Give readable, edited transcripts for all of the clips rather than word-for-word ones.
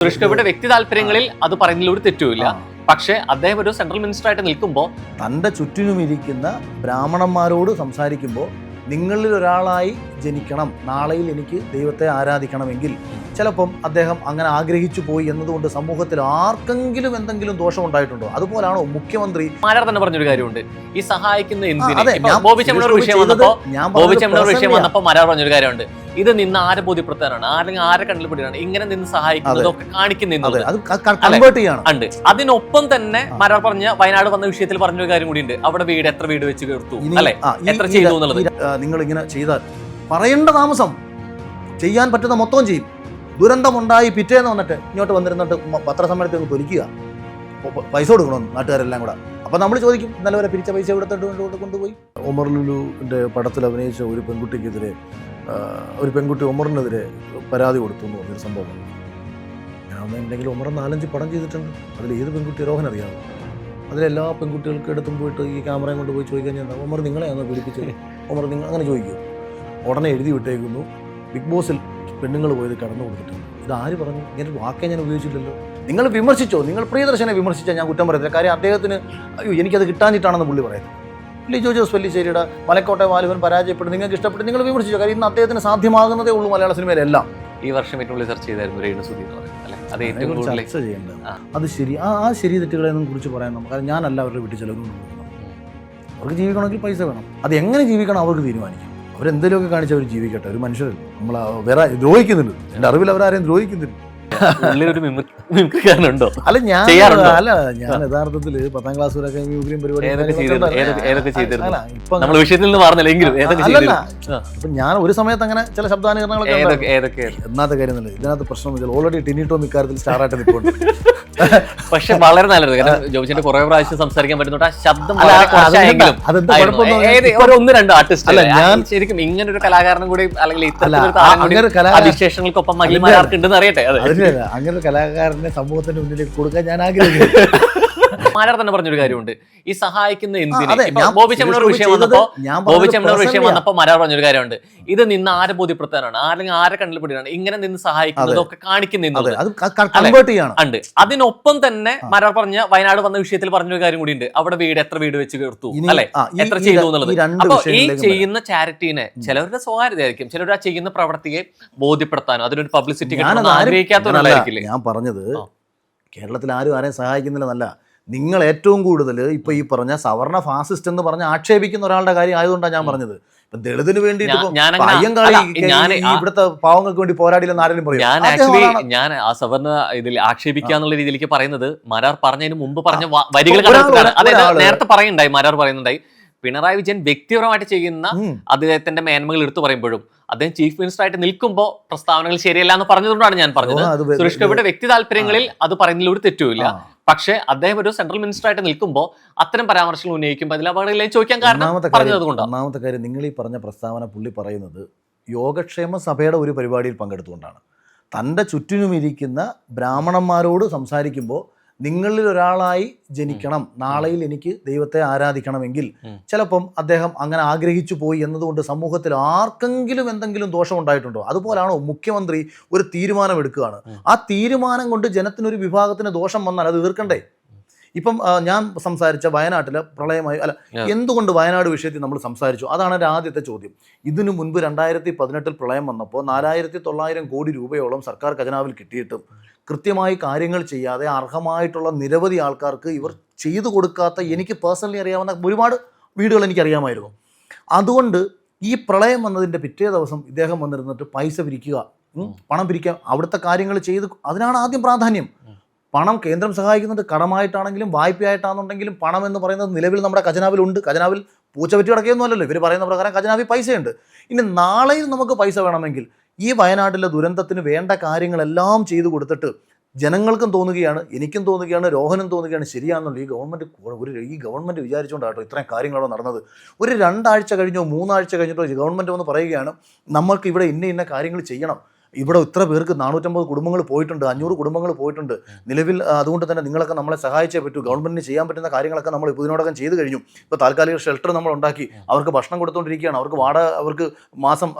സുരേഷ് ഗോപിയുടെ വ്യക്തി താല്പര്യങ്ങളിൽ അത് പറയുന്നതിൽ ഒരു തെറ്റുമില്ല. പക്ഷേ അദ്ദേഹം ഒരു സെൻട്രൽ മിനിസ്റ്റർ ആയിട്ട് നിൽക്കുമ്പോൾ തൻ്റെ ചുറ്റിനും ഇരിക്കുന്ന ബ്രാഹ്മണന്മാരോട് സംസാരിക്കുമ്പോൾ നിങ്ങളിൽ ഒരാളായി ജനിക്കണം, നാളെയിൽ എനിക്ക് ദൈവത്തെ ആരാധിക്കണമെങ്കിൽ ചിലപ്പം അദ്ദേഹം അങ്ങനെ ആഗ്രഹിച്ചു പോയി എന്നതുകൊണ്ട് സമൂഹത്തിൽ ആർക്കെങ്കിലും എന്തെങ്കിലും ദോഷം ഉണ്ടായിട്ടുണ്ടോ? അതുപോലാണോ മുഖ്യമന്ത്രി? മാരാർ തന്നെ പറഞ്ഞൊരു കാര്യമുണ്ട്, ഈ സഹായിക്കുന്ന എന്തിന്. ബോബി ചെമ്മണ്ണൂർ വിഷയം വന്നപ്പോൾ മാരാർ പറഞ്ഞൊരു കാര്യമുണ്ട്, ഇത് നിന്ന് ആരെ ബോധ്യപ്പെടുത്താനാണ്, അല്ലെങ്കിൽ ആരെ കണ്ണിൽ പെടുകയാണ്, ഇങ്ങനെ നിന്ന് സഹായിക്കുന്നതൊക്കെ കാണിക്കുന്നുണ്ട്. അതിനൊപ്പം തന്നെ മാരാർ പറഞ്ഞ വയനാട് വന്ന വിഷയത്തിൽ പറഞ്ഞൊരു കാര്യം കൂടി ഉണ്ട്, അവിടെ എത്ര വീട് വെച്ച് തീർത്തു, അല്ലെ, എത്ര ചെയ്തു എന്നുള്ളത്. നിങ്ങൾ ഇങ്ങനെ ചെയ്താൽ പറയേണ്ട താമസം, ചെയ്യാൻ പറ്റുന്ന മൊത്തം ചെയ്യും. ദുരന്തമുണ്ടായി പിറ്റേന്ന് വന്നിട്ട് ഇങ്ങോട്ട് വന്നിരുന്നിട്ട് പത്രസമ്മേളനത്തിൽ തൊലിക്കുക, പൈസ കൊടുക്കണം നാട്ടുകാരെല്ലാം കൂടെ. അപ്പോൾ നമ്മൾ ചോദിക്കും, ഇന്നലെ വരെ പിരിച്ച പൈസ എടുത്തിട്ട് കൊണ്ടുപോയി. ഒമർ ലുലുവിൻ്റെ പടത്തിൽ അഭിനയിച്ച ഒരു പെൺകുട്ടിക്കെതിരെ ഒരു പെൺകുട്ടി ഒമറിനെതിരെ പരാതി കൊടുത്തു എന്ന് പറഞ്ഞൊരു സംഭവം. ഞാൻ ഉണ്ടെങ്കിൽ ഒമർ 4-5 പടം ചെയ്തിട്ടുണ്ട്, അതിൽ ഏത് പെൺകുട്ടി രോഹൻ അറിയാമോ? അതിലെല്ലാ പെൺകുട്ടികൾക്ക് എടുത്തും പോയിട്ട് ഈ ക്യാമറയും കൊണ്ട് പോയി ചോദിക്കാൻ ഞാൻ, ഒമർ നിങ്ങളെയാണോ പീഡിപ്പിച്ചത്, ഒമർ നിങ്ങൾ അങ്ങനെ ചോദിക്കും. ഉടനെ എഴുതി വിട്ടേക്കുന്നു, ബിഗ് ബോസിൽ പെണ്ണുങ്ങൾ പോയത് കടന്നു കൊടുത്തിട്ടുണ്ട്. ഇത് ആര് പറഞ്ഞു? ഇങ്ങനെ വാക്കേ ഞാൻ ഉപയോഗിച്ചില്ലല്ലോ. നിങ്ങൾ വിമർശിച്ചോ, നിങ്ങൾ പ്രിയദർശനെ വിമർശിച്ചാൽ ഞാൻ കുറ്റം പറയത്തില്ല. കാര്യം അദ്ദേഹത്തിന് അയ്യോ എനിക്കത് കിട്ടാഞ്ഞിട്ടാണെന്ന് പുള്ളി പറയുന്നത്. ലിജോ ജോസ് പെല്ലിശ്ശേരിയുടെ മലക്കോട്ടെ വാലുവൻ പരാജയപ്പെട്ട് നിങ്ങൾക്ക് ഇഷ്ടപ്പെട്ട് നിങ്ങൾ വിമർശിച്ചോ. കാര്യം ഇന്ന് അദ്ദേഹത്തിന് സാധ്യമാകുന്നതേ ഉള്ളൂ മലയാള സിനിമയിലെല്ലാം. ഈ വർഷം ഏറ്റവും കൂടുതൽ ചർച്ച ചെയ്തായിരുന്നു രേണുസുതി എന്ന് പറയുന്നത്, ചർച്ച ചെയ്യേണ്ടത്. അത് ശരി, ആ ശരി തെറ്റുകളെയൊന്നും കുറിച്ച് പറയാൻ നമുക്ക്, കാരണം ഞാനല്ല അവരുടെ വീട്ടിൽ ചിലവൊന്നും പോകുന്നത്. അവർക്ക് ജീവിക്കണമെങ്കിൽ പൈസ വേണം, അത് എങ്ങനെ ജീവിക്കണം അവർക്ക് തീരുമാനിക്കും. അവരെന്തെങ്കിലുമൊക്കെ കാണിച്ച് അവർ ജീവിക്കട്ടെ, ഒരു മനുഷ്യരല്ല. നമ്മൾ വേറെ ദ്രോഹിക്കുന്നുണ്ട്, എൻ്റെ അറിവിൽ അവരാരെയും ദ്രോഹിക്കുന്നില്ല. മിമിക്രിക്കാരനുണ്ടോ? അല്ല ഞാൻ യഥാർത്ഥത്തിൽ 10ാം ക്ലാസ് വരെ മിമിക്രിയും ഇപ്പൊ ഞാൻ ഒരു സമയത്ത് അങ്ങനെ ചില ശബ്ദാനുകരണങ്ങളൊക്കെ. എന്നാത്ത കാര്യം നല്ല ഇതിനകത്ത് പ്രശ്നം ഓൾറെഡി ടിനിട്ടോ ഇക്കാര്യത്തിൽ സ്റ്റാറായിട്ട് നിൽക്കുന്നുണ്ട്. പക്ഷെ വളരെ നല്ലത്, കാരണം ജോബിന്റെ കുറെ പ്രാവശ്യം സംസാരിക്കാൻ പറ്റുന്നുണ്ട്. ആ ശബ്ദം ഒന്ന് രണ്ട് ആർട്ടിസ്റ്റ് അല്ല, ഞാൻ ശരിക്കും ഇങ്ങനെ ഒരു കലാകാരനും കൂടി അല്ലെങ്കിൽ അതിശേഷങ്ങൾക്കൊപ്പം മഹിളമാർക്ക് ഉണ്ടെന്ന് അറിയട്ടെ. അങ്ങനെ ഒരു കലാകാരനെ സമൂഹത്തിന്റെ മുന്നിലേക്ക് കൊടുക്കാൻ ഞാൻ ആഗ്രഹിക്കുന്നു. മാരാർ തന്നെ പറഞ്ഞൊരു കാര്യമുണ്ട്, ഈ സഹായിക്കുന്ന എന്തിന്. ബോബി ചെമ്മണ്ണൂർ വിഷയം വന്നപ്പോൾ മാരാർ പറഞ്ഞൊരു കാര്യമുണ്ട്, ഇത് നിന്ന് ആരെ ബോധ്യപ്പെടുത്താനാണ്, അല്ലെങ്കിൽ ആരെ കണ്ണിൽ പെടുകയാണ്, ഇങ്ങനെ നിന്ന് സഹായിക്കുന്നതൊക്കെ കാണിക്കുന്നുണ്ട്. അതിനൊപ്പം തന്നെ മാരാർ പറഞ്ഞ വയനാട് വന്ന വിഷയത്തിൽ പറഞ്ഞൊരു കാര്യം കൂടി ഉണ്ട്, അവിടെ എത്ര വീട് വെച്ച് തീർത്തു, അല്ലെ, എത്ര ചെയ്തു എന്നുള്ളത്. അപ്പൊ ഈ ചെയ്യുന്ന ചാരിറ്റീനെ ചിലവരുടെ സ്വകാര്യതയായിരിക്കും, ചിലർ ആ ചെയ്യുന്ന പ്രവൃത്തിയെ ബോധ്യപ്പെടുത്താനോ അതിനൊരു പബ്ലിസിറ്റി ആഗ്രഹിക്കാത്തവരായിരിക്കില്ലേ. ഞാൻ പറഞ്ഞത് കേരളത്തിൽ ആരും ആരെയും സഹായിക്കുന്നില്ലെന്നല്ല, നിങ്ങൾ ഏറ്റവും കൂടുതൽ ഇപ്പൊ ഈ പറഞ്ഞ സവർണ ഫാസിസ്റ്റ് എന്ന് പറഞ്ഞ് ആക്ഷേപിക്കുന്ന ഒരാളുടെ കാര്യം ആയതുകൊണ്ടാണ് ഞാൻ പറഞ്ഞത്. ഇപ്പൊ ദളിതിന് വേണ്ടിയിട്ട് ഇവിടുത്തെ പാവങ്ങൾക്ക് വേണ്ടി പോരാടില്ലെന്ന് ആരെങ്കിലും പറയും. ഞാൻ ആ സവർണ ഇതിൽ ആക്ഷേപിക്കുക എന്നുള്ള രീതിയിലേക്ക് പറയുന്നത് മാരാർ പറഞ്ഞതിന് മുമ്പ് പറഞ്ഞ വരികൾ അതായത് നേരത്തെ പറയുന്നുണ്ടായി, മാരാർ പറയുന്നുണ്ടായി, പിണറായി വിജയൻ വ്യക്തിപരമായിട്ട് ചെയ്യുന്ന അദ്ദേഹത്തിന്റെ മേന്മകൾ എടുത്തു പറയുമ്പോഴും അദ്ദേഹം ചീഫ് മിനിസ്റ്റർ ആയിട്ട് നിൽക്കുമ്പോൾ പ്രസ്താവനകൾ ശരിയല്ല എന്ന് പറഞ്ഞതുകൊണ്ടാണ് ഞാൻ പറഞ്ഞത്. സുരേഷ് ഗോപിയുടെ വ്യക്തി താല്പര്യങ്ങളിൽ അത് പറയുന്നതിൽ ഒരു തെറ്റുമില്ല. പക്ഷേ അദ്ദേഹം ഒരു സെൻട്രൽ മിനിസ്റ്റർ ആയിട്ട് നിൽക്കുമ്പോൾ അത്തരം പരാമർശങ്ങൾ ഉന്നയിക്കുമ്പോൾ അതിൽ അപകടമില്ലെന്ന് ചോദിക്കാൻ കാരണം പറഞ്ഞതുകൊണ്ട്. ഒന്നാമത്തെ കാര്യം, നിങ്ങൾ ഈ പറഞ്ഞ പ്രസ്താവന പുള്ളി പറയുന്നത് യോഗക്ഷേമ സഭയുടെ ഒരു പരിപാടിയിൽ പങ്കെടുത്തുകൊണ്ടാണ്. തൻ്റെ ചുറ്റിനും ഇരിക്കുന്ന ബ്രാഹ്മണന്മാരോട് സംസാരിക്കുമ്പോൾ നിങ്ങളിൽ ഒരാളായി ജനിക്കണം, നാളെയിൽ എനിക്ക് ദൈവത്തെ ആരാധിക്കണമെങ്കിൽ ചിലപ്പം അദ്ദേഹം അങ്ങനെ ആഗ്രഹിച്ചു പോയി എന്നതുകൊണ്ട് സമൂഹത്തിൽ ആർക്കെങ്കിലും എന്തെങ്കിലും ദോഷം ഉണ്ടായിട്ടുണ്ടോ? അതുപോലാണോ മുഖ്യമന്ത്രി ഒരു തീരുമാനം എടുക്കുകയാണ്, ആ തീരുമാനം കൊണ്ട് ജനത്തിനൊരു വിഭാഗത്തിന് ദോഷം വന്നാൽ അത് എതിർക്കണ്ടേ? ഇപ്പം ഞാൻ സംസാരിച്ച വയനാട്ടിലെ പ്രളയമായി അല്ല, എന്തുകൊണ്ട് വയനാട് വിഷയത്തിൽ നമ്മൾ സംസാരിച്ചു, അതാണ് എൻ്റെ ആദ്യത്തെ ചോദ്യം. ഇതിനു മുൻപ് 2018 പ്രളയം വന്നപ്പോൾ 4900 കോടി രൂപയോളം സർക്കാർ ഖജനാവിൽ കിട്ടിയിട്ടും കൃത്യമായി കാര്യങ്ങൾ ചെയ്യാതെ അർഹമായിട്ടുള്ള നിരവധി ആൾക്കാർക്ക് ഇവർ ചെയ്തു കൊടുക്കാത്ത, എനിക്ക് പേഴ്സണലി അറിയാവുന്ന ഒരുപാട് വീടുകൾ എനിക്കറിയാമായിരുന്നു. അതുകൊണ്ട് ഈ പ്രളയം വന്നതിൻ്റെ പിറ്റേ ദിവസം ഇദ്ദേഹം വന്നിരുന്നിട്ട് പൈസ പിരിക്കുക, പണം പിരിക്കുക, അവിടുത്തെ കാര്യങ്ങൾ ചെയ്ത്, അതിനാണ് ആദ്യം പ്രാധാന്യം. പണം കേന്ദ്രം സഹായിക്കുന്നുണ്ട്, കടമായിട്ടാണെങ്കിലും വായ്പയായിട്ടാണെന്നുണ്ടെങ്കിലും പണം എന്ന് പറയുന്നത് നിലവിൽ നമ്മുടെ ഖജനാവിലുണ്ട്. ഖജനാവിൽ പൂച്ചപറ്റി കിടക്കുകയൊന്നും അല്ലല്ലോ, ഇവർ പറയുന്ന പ്രകാരം ഖജനാവിൽ പൈസയുണ്ട്. ഇനി നാളെയും നമുക്ക് പൈസ വേണമെങ്കിൽ ഈ വയനാട്ടിലെ ദുരന്തത്തിന് വേണ്ട കാര്യങ്ങളെല്ലാം ചെയ്തു കൊടുത്തിട്ട് ജനങ്ങൾക്കും തോന്നുകയാണ്, എനിക്കും തോന്നുകയാണ്, രോഹനും തോന്നുകയാണ് ശരിയാണെന്നുള്ള ഈ ഗവൺമെൻറ് വിചാരിച്ചുകൊണ്ടാട്ടോ ഇത്രയും കാര്യങ്ങളവിടെ നടന്നത്. ഒരു 2 ആഴ്ച കഴിഞ്ഞോ 3 ആഴ്ച കഴിഞ്ഞിട്ടോ ഗവൺമെൻറ് വന്ന് പറയുകയാണ് നമ്മൾക്ക് ഇവിടെ ഇന്ന കാര്യങ്ങൾ ചെയ്യണം. ഇവിടെ ഇത്ര പേർക്ക് 450 കുടുംബങ്ങൾ പോയിട്ടുണ്ട്, 500 കുടുംബങ്ങൾ പോയിട്ടുണ്ട്. നിലവിൽ അതുകൊണ്ട് തന്നെ നിങ്ങളൊക്കെ നമ്മളെ സഹായിച്ചേ പറ്റൂ. ഗവൺമെൻറ്റിന് ചെയ്യാൻ പറ്റുന്ന കാര്യങ്ങളൊക്കെ നമ്മൾ ഇപ്പോൾ ഇതിനോടകം ചെയ്ത് കഴിഞ്ഞു. ഇപ്പോൾ താൽക്കാലിക ഷെൽട്ടർ നമ്മൾ ഉണ്ടാക്കി, അവർക്ക് ഭക്ഷണം കൊടുത്തുകൊണ്ടിരിക്കുകയാണ്, അവർക്ക് വാടക, അവർക്ക് മാസം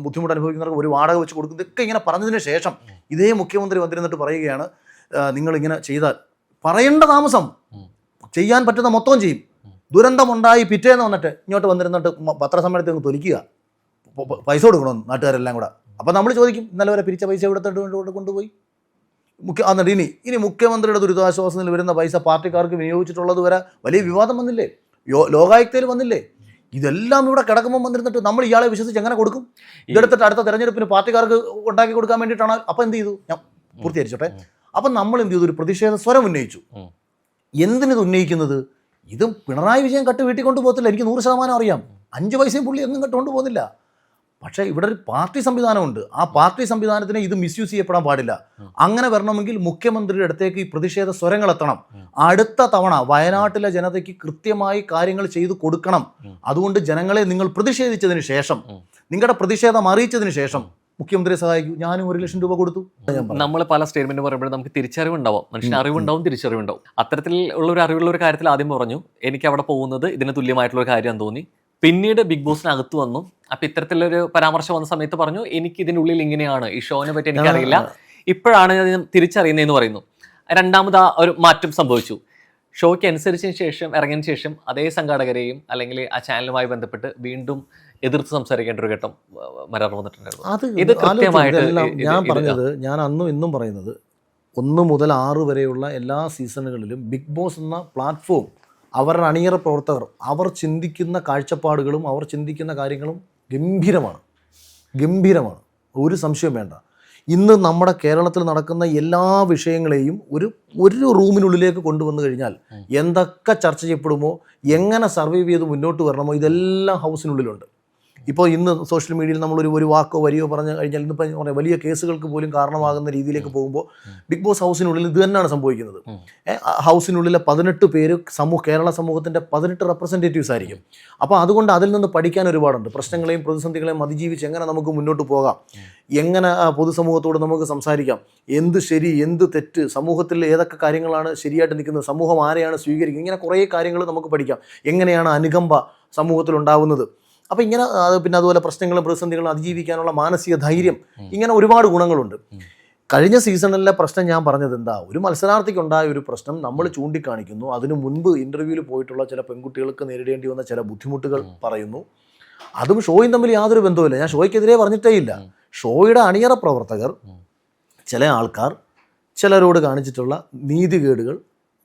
ബുദ്ധിമുട്ട് അനുഭവിക്കുന്നവർക്ക് ഒരു വാടക വെച്ച് കൊടുക്കും. ഇതൊക്കെ ഇങ്ങനെ പറഞ്ഞതിന് ശേഷം ഇതേ മുഖ്യമന്ത്രി വന്നിരുന്നിട്ട് പറയുകയാണ്, നിങ്ങളിങ്ങനെ ചെയ്താൽ പറയേണ്ട താമസം, ചെയ്യാൻ പറ്റുന്ന മൊത്തം ചെയ്യും. ദുരന്തമുണ്ടായി പിറ്റേന്ന് വന്നിട്ട് ഇങ്ങോട്ട് വന്നിരുന്നിട്ട് പത്രസമ്മേളനത്തിൽ നിന്ന് തൊലിക്കുക, പൈസ കൊടുക്കണമെന്ന് നാട്ടുകാരെല്ലാം കൂടെ. അപ്പോൾ നമ്മൾ ചോദിക്കും, ഇന്നലെ വരെ പിരിച്ച പൈസ എടുത്തിട്ട് കൊണ്ടുപോയി എന്നിട്ട് ഇനി മുഖ്യമന്ത്രിയുടെ ദുരിതാശ്വാസ നിധിയിൽ വരുന്ന പൈസ പാർട്ടിക്കാർക്ക് വിനിയോഗിച്ചിട്ടുള്ളത് വരെ വലിയ വിവാദം വന്നില്ലേ, ലോകായുക്തയിൽ വന്നില്ലേ? ഇതെല്ലാം ഇവിടെ കിടക്കുമ്പോൾ വന്നിരുന്നിട്ട് നമ്മൾ ഇയാളെ വിശ്വസിച്ച് എങ്ങനെ കൊടുക്കും? ഇതെടുത്തിട്ട് അടുത്ത തെരഞ്ഞെടുപ്പിന് പാർട്ടിക്കാർക്ക് ഉണ്ടാക്കി കൊടുക്കാൻ വേണ്ടിയിട്ടാണ്. അപ്പോൾ എന്ത് ചെയ്തു? ഞാൻ പൂർത്തീകരിച്ചോട്ടെ. അപ്പം നമ്മൾ എന്ത് ചെയ്തു? ഒരു പ്രതിഷേധ സ്വരം ഉന്നയിച്ചു. എന്തിനിത് ഉന്നയിക്കുന്നത്? ഇത് പിണറായി വിജയൻ കട്ട് വീട്ടിൽ കൊണ്ടുപോകത്തില്ല, എനിക്ക് 100% അറിയാം. 5 പൈസയും പുള്ളി എങ്ങും കട്ടുകൊണ്ട് പോകുന്നില്ല. പക്ഷേ ഇവിടെ ഒരു പാർട്ടി സംവിധാനമുണ്ട്. ആ പാർട്ടി സംവിധാനത്തിനെ ഇത് മിസ്യൂസ് ചെയ്യപ്പെടാൻ പാടില്ല. അങ്ങനെ വരണമെങ്കിൽ മുഖ്യമന്ത്രിയുടെ അടുത്തേക്ക് ഈ പ്രതിഷേധ സ്വരങ്ങൾ എത്തണം. അടുത്ത തവണ വയനാട്ടിലെ ജനതയ്ക്ക് കൃത്യമായി കാര്യങ്ങൾ ചെയ്തു കൊടുക്കണം. അതുകൊണ്ട് ജനങ്ങളെ നിങ്ങൾ പ്രതിഷേധിച്ചതിന് ശേഷം, നിങ്ങളുടെ പ്രതിഷേധം അറിയിച്ചതിന് ശേഷം മുഖ്യമന്ത്രിയെ സഹായിക്കൂ. ഞാനും 1 ലക്ഷം രൂപ കൊടുത്തു. നമ്മൾ പല സ്റ്റേറ്റ്മെന്റ് പറയുമ്പോഴും നമുക്ക് തിരിച്ചറിവുണ്ടാവും, മനുഷ്യന് അറിവുണ്ടാവും, തിരിച്ചറിവുണ്ടാവും. അത്തരത്തിൽ ഉള്ള ഒരു അറിവുള്ള ഒരു കാര്യത്തിൽ ആദ്യം പറഞ്ഞു, എനിക്ക് അവിടെ പോകുന്നത് ഇതിന് തുല്യമായിട്ടുള്ള ഒരു കാര്യം തോന്നി. പിന്നീട് ബിഗ് ബോസിനകത്ത് വന്നു. അപ്പൊ ഇത്തരത്തിലൊരു പരാമർശം വന്ന സമയത്ത് പറഞ്ഞു, എനിക്ക് ഇതിനുള്ളിൽ ഇങ്ങനെയാണ്, ഈ ഷോനെ പറ്റി എനിക്കറിയില്ല, ഇപ്പോഴാണ് ഞാൻ തിരിച്ചറിയുന്നതെന്ന് പറയുന്നു. രണ്ടാമത് ഒരു മാറ്റം സംഭവിച്ചു. ഷോയ്ക്ക് അനുസരിച്ചതിന് ശേഷം, ഇറങ്ങിയതിന് ശേഷം അതേ സംഘാടകരെയും അല്ലെങ്കിൽ ആ ചാനലുമായി ബന്ധപ്പെട്ട് വീണ്ടും എതിർത്ത് സംസാരിക്കേണ്ട ഒരു ഘട്ടം മരാർ വന്നിട്ടുണ്ടായിരുന്നു. ഇത് കൃത്യമായിട്ട് ഞാൻ പറഞ്ഞത്, ഞാൻ അന്നും ഇന്നും പറയുന്നത്, 1 മുതൽ 6 വരെയുള്ള എല്ലാ സീസണുകളിലും ബിഗ് ബോസ് എന്ന പ്ലാറ്റ്ഫോം, അവരുടെ അണിയറ പ്രവർത്തകർ, അവർ ചിന്തിക്കുന്ന കാഴ്ചപ്പാടുകളും അവർ ചിന്തിക്കുന്ന കാര്യങ്ങളും ഗംഭീരമാണ്, ഒരു സംശയം വേണ്ട. ഇന്ന് നമ്മുടെ കേരളത്തിൽ നടക്കുന്ന എല്ലാ വിഷയങ്ങളെയും ഒരു റൂമിനുള്ളിലേക്ക് കൊണ്ടുവന്നു കഴിഞ്ഞാൽ എന്തൊക്കെ ചർച്ച ചെയ്യപ്പെടുമോ, എങ്ങനെ സർവൈവ് ചെയ്ത് മുന്നോട്ട് വരണമോ, ഇതെല്ലാം ഹൗസിനുള്ളിലുണ്ട്. ഇപ്പോൾ ഇന്ന് സോഷ്യൽ മീഡിയയിൽ നമ്മൾ ഒരു വാക്കോ വരിയോ പറഞ്ഞു കഴിഞ്ഞാൽ ഇന്നിപ്പോൾ വലിയ കേസുകൾക്ക് പോലും കാരണമാകുന്ന രീതിയിലേക്ക് പോകുമ്പോൾ ബിഗ് ബോസ് ഹൗസിനുള്ളിൽ ഇത് തന്നെയാണ് സംഭവിക്കുന്നത്. ഹൗസിനുള്ളിലെ 18 പേര് കേരള സമൂഹത്തിൻ്റെ 18 റെപ്രസെൻറ്റേറ്റീവ്സ് ആയിരിക്കും. അപ്പോൾ അതുകൊണ്ട് അതിൽ നിന്ന് പഠിക്കാൻ ഒരുപാടുണ്ട്. പ്രശ്നങ്ങളെയും പ്രതിസന്ധികളെയും അതിജീവിച്ച് എങ്ങനെ നമുക്ക് മുന്നോട്ട് പോകാം, എങ്ങനെ പൊതുസമൂഹത്തോട് നമുക്ക് സംസാരിക്കാം, എന്ത് ശരി എന്ത് തെറ്റ്, സമൂഹത്തിൽ ഏതൊക്കെ കാര്യങ്ങളാണ് ശരിയായിട്ട് നിൽക്കുന്നത്, സമൂഹം ആരെയാണ് സ്വീകരിക്കുന്നത്, ഇങ്ങനെ കുറേ കാര്യങ്ങൾ നമുക്ക് പഠിക്കാം. എങ്ങനെയാണ് അനുകമ്പ സമൂഹത്തിലുണ്ടാവുന്നത്. അപ്പോൾ ഇങ്ങനെ പിന്നെ അതുപോലെ പ്രശ്നങ്ങളും പ്രതിസന്ധികളും അതിജീവിക്കാനുള്ള മാനസിക ധൈര്യം, ഇങ്ങനെ ഒരുപാട് ഗുണങ്ങളുണ്ട്. കഴിഞ്ഞ സീസണിലെ പ്രശ്നം ഞാൻ പറഞ്ഞത് എന്താ, ഒരു മത്സരാർത്ഥിക്കുണ്ടായ ഒരു പ്രശ്നം നമ്മൾ ചൂണ്ടിക്കാണിക്കുന്നു. അതിനു മുൻപ് ഇൻ്റർവ്യൂവിൽ പോയിട്ടുള്ള ചില പെൺകുട്ടികൾക്ക് നേരിടേണ്ടി വന്ന ചില ബുദ്ധിമുട്ടുകൾ പറയുന്നു. അതും ഷോയും തമ്മിൽ യാതൊരു ബന്ധവുമില്ല. ഞാൻ ഷോയ്ക്കെതിരെ പറഞ്ഞിട്ടേ ഇല്ല. ഷോയുടെ അണിയറ പ്രവർത്തകർ, ചില ആൾക്കാർ, ചിലരോട് കാണിച്ചിട്ടുള്ള നീതികേടുകൾ,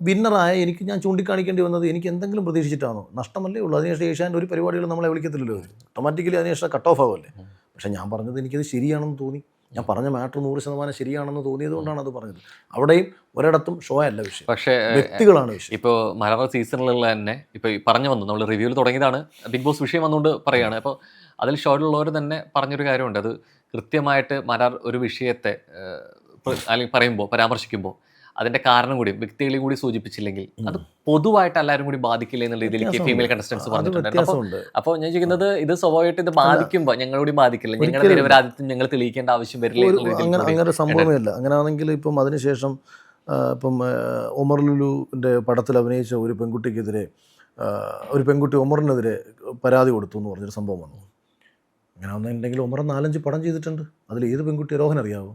വിന്നറായ എനിക്ക് ഞാൻ ചൂണ്ടിക്കാണിക്കേണ്ടി വന്നത് എനിക്ക് എന്തെങ്കിലും പ്രതീക്ഷിച്ചിട്ടാണോ? നഷ്ടമല്ലേ ഉള്ളൂ. അതിനുശേഷം ഏഷ്യാൻ്റെ ഒരു പരിപാടികൾ നമ്മളെ വിളിക്കത്തില്ലല്ലോ, ഓട്ടോമാറ്റിക്കലി അതിനുശേഷം കട്ട് ഓഫ് ആവുമല്ലേ. പക്ഷേ ഞാൻ പറഞ്ഞത് എനിക്കത് ശരിയാണെന്ന് തോന്നി. ഞാൻ പറഞ്ഞ മാറ്റർ 100% ശരിയാണെന്ന് തോന്നിയത് കൊണ്ടാണ് അത് പറഞ്ഞത്. അവിടെയും ഒരിടത്തും ഷോ അല്ല വിഷയം, പക്ഷേ വ്യക്തികളാണ് വിഷയം. ഇപ്പോൾ മലയാള സീസണിലുള്ള തന്നെ ഇപ്പോൾ പറഞ്ഞു വന്നു, നമ്മൾ റിവ്യൂവിൽ തുടങ്ങിയതാണ്, ബിഗ് ബോസ് വിഷയം വന്നുകൊണ്ട് പറയുകയാണ്. അപ്പോൾ അതിൽ ഷോയിലുള്ളവർ തന്നെ പറഞ്ഞൊരു കാര്യമുണ്ട്, അത് കൃത്യമായിട്ട് മലയാർ ഒരു വിഷയത്തെ അല്ലെങ്കിൽ പറയുമ്പോൾ, പരാമർശിക്കുമ്പോൾ അതിന്റെ കാരണം കൂടി വ്യക്തികളെയും കൂടി സൂചിപ്പിച്ചില്ലെങ്കിൽ അത് പൊതുവായിട്ട് എല്ലാവരും കൂടി ബാധിക്കില്ല എന്നുള്ള രീതിയിലേക്ക് ഫീമെയിൽ കണ്ടസ്റ്റൻസ് പറഞ്ഞിട്ടുണ്ട്. അപ്പോൾ ഞാൻ ചോദിക്കുന്നത്, ഇത് സ്വാഭാവികമായിട്ട് ഇത് ബാധിക്കുമ്പോൾ ഞങ്ങളോടും ബാധിക്കില്ല, ഞങ്ങളുടെ നിരപരാധിത്വം ഞങ്ങൾ തെളിയിക്കേണ്ട ആവശ്യം വരില്ല. അങ്ങനെ സംഭവമല്ല. അങ്ങനെയാണെങ്കിൽ ഇപ്പം അതിനുശേഷം ഇപ്പം ഒമർ ലുലുവിൻ്റെ പടത്തിൽ അഭിനയിച്ച ഒരു പെൺകുട്ടിക്കെതിരെ, ഒരു പെൺകുട്ടി ഒമറിനെതിരെ പരാതി കൊടുത്തു എന്ന് പറഞ്ഞൊരു സംഭവം വന്നു. അങ്ങനെ വന്നിട്ടുണ്ടെങ്കിൽ ഒമർ 4-5 പടം ചെയ്തിട്ടുണ്ട്. അതിൽ ഏത് പെൺകുട്ടി രോഹൻ അറിയാവോ?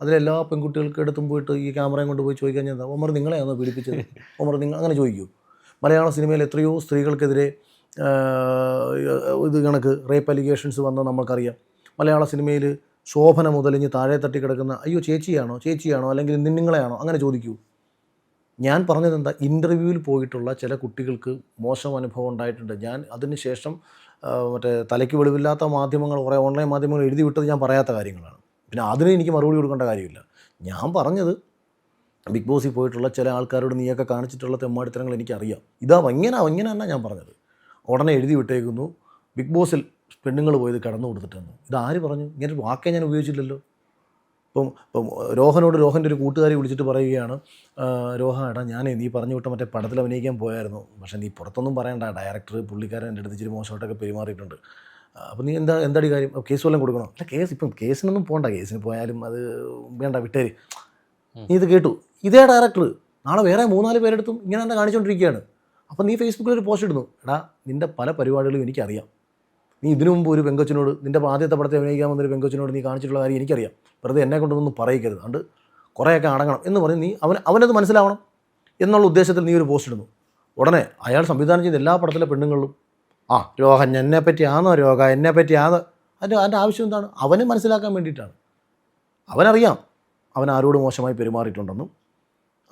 അതിലെല്ലാ പെൺകുട്ടികൾക്ക് എടുത്തും പോയിട്ട് ഈ ക്യാമറയും കൊണ്ട് പോയി ചോദിക്കാൻ എന്താ, ഒമർ നിങ്ങളെയാണോ പീഡിപ്പിച്ചത്, ഒമർ നിങ്ങൾ അങ്ങനെ ചോദിക്കൂ. മലയാള സിനിമയിൽ എത്രയോ സ്ത്രീകൾക്കെതിരെ ഇത് കണക്ക് റേപ്പ് അലിഗേഷൻസ് വന്നത് നമ്മൾക്കറിയാം. മലയാള സിനിമയിൽ ശോഭന മുതലിഞ്ഞ് താഴെ തട്ടി കിടക്കുന്ന, അയ്യോ ചേച്ചിയാണോ അല്ലെങ്കിൽ നിങ്ങളെയാണോ, അങ്ങനെ ചോദിക്കൂ. ഞാൻ പറഞ്ഞത് എന്താ, ഇൻ്റർവ്യൂവിൽ പോയിട്ടുള്ള ചില കുട്ടികൾക്ക് മോശം അനുഭവം ഉണ്ടായിട്ടുണ്ട്. ഞാൻ അതിന് ശേഷം തലയ്ക്ക് വെളിവില്ലാത്ത മാധ്യമങ്ങൾ, കുറേ ഓൺലൈൻ മാധ്യമങ്ങൾ എഴുതി വിട്ടത് ഞാൻ പറയാത്ത കാര്യങ്ങളാണ്. പിന്നെ അതിന് എനിക്ക് മറുപടി കൊടുക്കേണ്ട കാര്യമില്ല. ഞാൻ പറഞ്ഞത് ബിഗ് ബോസിൽ പോയിട്ടുള്ള ചില ആൾക്കാരോട് നീയൊക്കെ കാണിച്ചിട്ടുള്ള തെമ്മാടിത്തരങ്ങൾ എനിക്കറിയാം. ഇങ്ങനെ തന്നെ ഞാൻ പറഞ്ഞത്. ഉടനെ എഴുതി വിട്ടേക്കുന്നു, ബിഗ് ബോസിൽ പെണ്ണുങ്ങൾ പോയത് കടന്നു കൊടുത്തിട്ടെന്ന്. ഇതാര് പറഞ്ഞു? ഇങ്ങനെ ഒരു വാക്കേ ഞാൻ ഉപയോഗിച്ചില്ലല്ലോ. ഇപ്പം രോഹൻ്റെ ഒരു കൂട്ടുകാരി വിളിച്ചിട്ട് പറയുകയാണ്, എടാ നീ പറഞ്ഞു വിട്ട മറ്റേ പടത്തിൽ അഭിനയിക്കാൻ പോയായിരുന്നു, പക്ഷേ നീ പുറത്തൊന്നും പറയണ്ട, ഡയറക്ടർ പുള്ളിക്കാരൻ എൻ്റെ അടുത്ത് ഇച്ചിരി മോശമായിട്ടൊക്കെ പെരുമാറിയിട്ടുണ്ട്, അപ്പം നീ എന്താടി കാര്യം, കേസ് വല്ലതും കൊടുക്കണോ? അല്ല കേസ് ഇപ്പം കേസിനൊന്നും പോകണ്ട, കേസിന് പോയാലും അത് വേണ്ട വിട്ടേര്. നീ ഇത് കേട്ടു, ഇതേ ഡയറക്ടർ നാളെ വേറെ 3-4 പേരെടുത്തും ഇങ്ങനെ തന്നെ കാണിച്ചുകൊണ്ടിരിക്കുകയാണ്. അപ്പം നീ ഫേസ്ബുക്കിൽ ഒരു പോസ്റ്റ് ഇടുന്നു, എടാ നിൻ്റെ പല പരിപാടികളും എനിക്കറിയാം, നീ ഇതിനു മുമ്പ് ഒരു പെങ്കൊച്ചിനോട് നിൻ്റെ ആദ്യത്തെ പടത്തെ അഭിനയിക്കാൻ വന്നൊരു പെങ്കൊച്ചിനോട് നീ കാണിച്ചിട്ടുള്ള കാര്യം എനിക്കറിയാം, വെറുതെ എന്നെ കൊണ്ടൊന്നും പറയിക്കരുത്, അതുകൊണ്ട് കുറേയൊക്കെ അടങ്ങണം എന്ന് പറഞ്ഞ് നീ അവനത് മനസ്സിലാവണം എന്നുള്ള ഉദ്ദേശത്തിൽ നീ ഒരു പോസ്റ്റ് ഇടുന്നു. ഉടനെ അയാൾ സംവിധാനം ചെയ്ത എല്ലാ പടത്തിലെ പെണ്ണുങ്ങളിലും രോഗം എന്നെപ്പറ്റിയാണോ, എന്നെപ്പറ്റിയാണോ, അതിൻ്റെ ആവശ്യം എന്താണ്? അവനെ മനസ്സിലാക്കാൻ വേണ്ടിയിട്ടാണ്. അവനറിയാം അവൻ ആരോട് മോശമായി പെരുമാറിയിട്ടുണ്ടെന്നും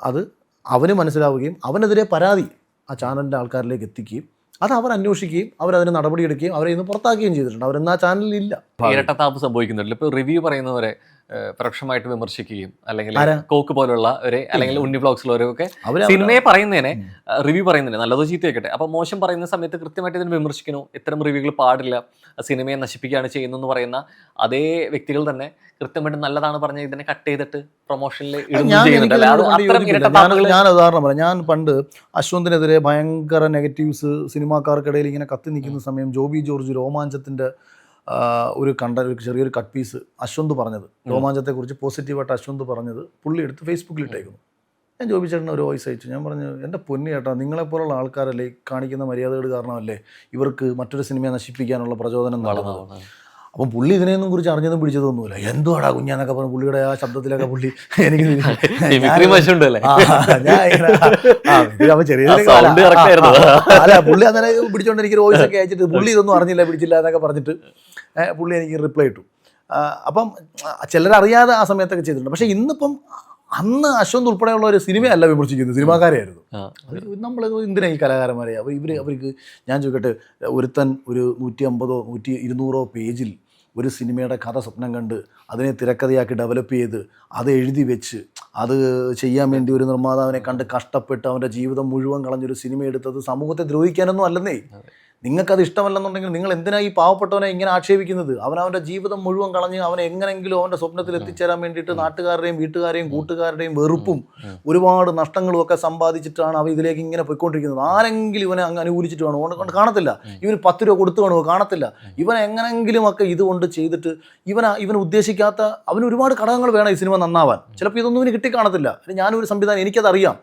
അത് അവന് മനസ്സിലാവുകയും അവനെതിരെ പരാതി ആ ചാനലിൻ്റെ ആൾക്കാരിലേക്ക് എത്തിക്കുകയും അത് അവർ അന്വേഷിക്കുകയും അവരതിന് നടപടിയെടുക്കുകയും അവരെ ഇന്ന് പുറത്താക്കുകയും ചെയ്തിട്ടുണ്ട്. അവരെന്നാ ചാനലിലില്ല. ഇരട്ടത്താപ്പ് സംഭവിക്കുന്നുണ്ട്. ഇപ്പോൾ റിവ്യൂ പറയുന്നവരെ പരോക്ഷമായിട്ട് വിമർശിക്കുകയും അല്ലെങ്കിൽ കോക്ക് പോലുള്ള അല്ലെങ്കിൽ ഉണ്ണി ബ്ലോഗ്സിലുള്ളവരൊക്കെ സിനിമയെ പറയുന്നതിനെ റിവ്യൂ പറയുന്നതിനെ നല്ലതോ ചീത്തയാക്കട്ടെ, അപ്പോൾ മോശം പറയുന്ന സമയത്ത് കൃത്യമായിട്ട് ഇതിന് വിമർശിക്കണോ, ഇത്തരം റിവ്യൂകൾ പാടില്ല, സിനിമയെ നശിപ്പിക്കുകയാണ് ചെയ്യുന്നതെന്ന് പറയുന്ന അതേ വ്യക്തികൾ തന്നെ കൃത്യമായിട്ട് നല്ലതാണ് പറഞ്ഞ ഇതിനെ കട്ട് ചെയ്തിട്ട് പ്രൊമോഷനിൽ ഞാൻ ഉദാഹരണം പറയാം. ഞാൻ പണ്ട് അശ്വന്തിനെതിരെ ഭയങ്കര നെഗറ്റീവ്സ് സിനിമാക്കാർക്കിടയിൽ ഇങ്ങനെ കത്തി നിൽക്കുന്ന സമയം ജോബി ജോർജ് രോമാഞ്ചത്തിൻ്റെ ഒരു ചെറിയൊരു കട്ട് പീസ് അശ്വന്ത് പറഞ്ഞത്, രോമാഞ്ചത്തെക്കുറിച്ച് പോസിറ്റീവായിട്ട് അശ്വന്ത് പറഞ്ഞത് പുള്ളി എടുത്ത് ഫേസ്ബുക്കിൽ ഇട്ടേക്കുന്നു. ഞാൻ ജോബി ചേട്ടന് ഒരു വോയിസ് അയച്ചു. ഞാൻ പറഞ്ഞു, എൻ്റെ പൊന്നി ചേട്ടാ, നിങ്ങളെപ്പോലുള്ള ആൾക്കാരല്ലേ കാണിക്കുന്ന മര്യാദകൾ കാരണമല്ലേ ഇവർക്ക് മറ്റൊരു സിനിമയെ നശിപ്പിക്കാനുള്ള പ്രചോദനം നടന്നത്. അപ്പം പുള്ളി ഇതിനെയൊന്നും കുറിച്ച് അറിഞ്ഞതും പിടിച്ചതൊന്നുമില്ല. എന്തുവാടാ കുഞ്ഞാന്നൊക്കെ പറഞ്ഞു പുള്ളിയുടെ ആ ശബ്ദത്തിലൊക്കെ പുള്ളി എനിക്ക് അല്ല പുള്ളി അന്നേരം പിടിച്ചോണ്ട് എനിക്ക് വോയിസ് ഒക്കെ അയച്ചിട്ട് പുള്ളി ഇതൊന്നും അറിഞ്ഞില്ല പിടിച്ചില്ല എന്നൊക്കെ പറഞ്ഞിട്ട് പുള്ളി എനിക്ക് റിപ്ലൈ ഇട്ടു. അപ്പം ചിലരറിയാതെ ആ സമയത്തൊക്കെ ചെയ്തിട്ടുണ്ട്. പക്ഷേ ഇന്നിപ്പം അന്ന് അശ്വന്ത് ഉൾപ്പെടെയുള്ള ഒരു സിനിമയല്ല വിമർശിക്കുന്നത്, സിനിമാക്കാരെയായിരുന്നു. നമ്മൾ എന്തിനാ ഈ കലാകാരന്മാരെ അവർക്ക് ഞാൻ ചോദിക്കട്ടെ, ഒരുത്തൻ ഒരു 150-200 പേജിൽ ഒരു സിനിമയുടെ കഥ സ്വപ്നം കണ്ട് അതിനെ തിരക്കഥയാക്കി ഡെവലപ്പ് ചെയ്ത് അത് എഴുതി വെച്ച് അത് ചെയ്യാൻ വേണ്ടി ഒരു നിർമ്മാതാവിനെ കണ്ട് കഷ്ടപ്പെട്ട് അവൻ്റെ ജീവിതം മുഴുവൻ കളഞ്ഞൊരു സിനിമ എടുത്തത് സമൂഹത്തെ ദ്രോഹിക്കാനൊന്നും അല്ലെന്നേ. നിങ്ങൾക്കത് ഇഷ്ടമല്ലെന്നുണ്ടെങ്കിൽ നിങ്ങൾ എന്തിനാ ഈ പാവപ്പെട്ടവനെ ഇങ്ങനെ ആക്ഷേപിക്കുന്നത്? അവനവൻ്റെ ജീവിതം മുഴുവൻ കളഞ്ഞ് അവനെ എങ്ങനെങ്കിലും അവൻ്റെ സ്വപ്നത്തിൽ എത്തിച്ചേരാൻ വേണ്ടിയിട്ട് നാട്ടുകാരുടെയും വീട്ടുകാരെയും കൂട്ടുകാരുടെയും വെറുപ്പും ഒരുപാട് നഷ്ടങ്ങളും ഒക്കെ സമ്പാദിച്ചിട്ടാണ് അവ ഇതിലേക്ക് ഇങ്ങനെ പോയിക്കൊണ്ടിരിക്കുന്നത്. ആരെങ്കിലും ഇവനെ അങ്ങ് അനുകൂലിച്ചിട്ട് വേണോ കാണത്തില്ല, ഇവന് 10 രൂപ കൊടുത്തു വേണോ കാണത്തില്ല. ഇവനെ എങ്ങനെങ്കിലും ഒക്കെ ഇതുകൊണ്ട് ചെയ്തിട്ട് ഇവൻ ഉദ്ദേശിക്കാത്ത അവന് ഒരുപാട് ഘടകങ്ങൾ വേണം ഈ സിനിമ നന്നാവാൻ. ചിലപ്പോൾ ഇതൊന്നും ഇവന് കിട്ടിക്കാണത്തില്ല. ഞാനൊരു സംവിധാനം, എനിക്കതറിയാം.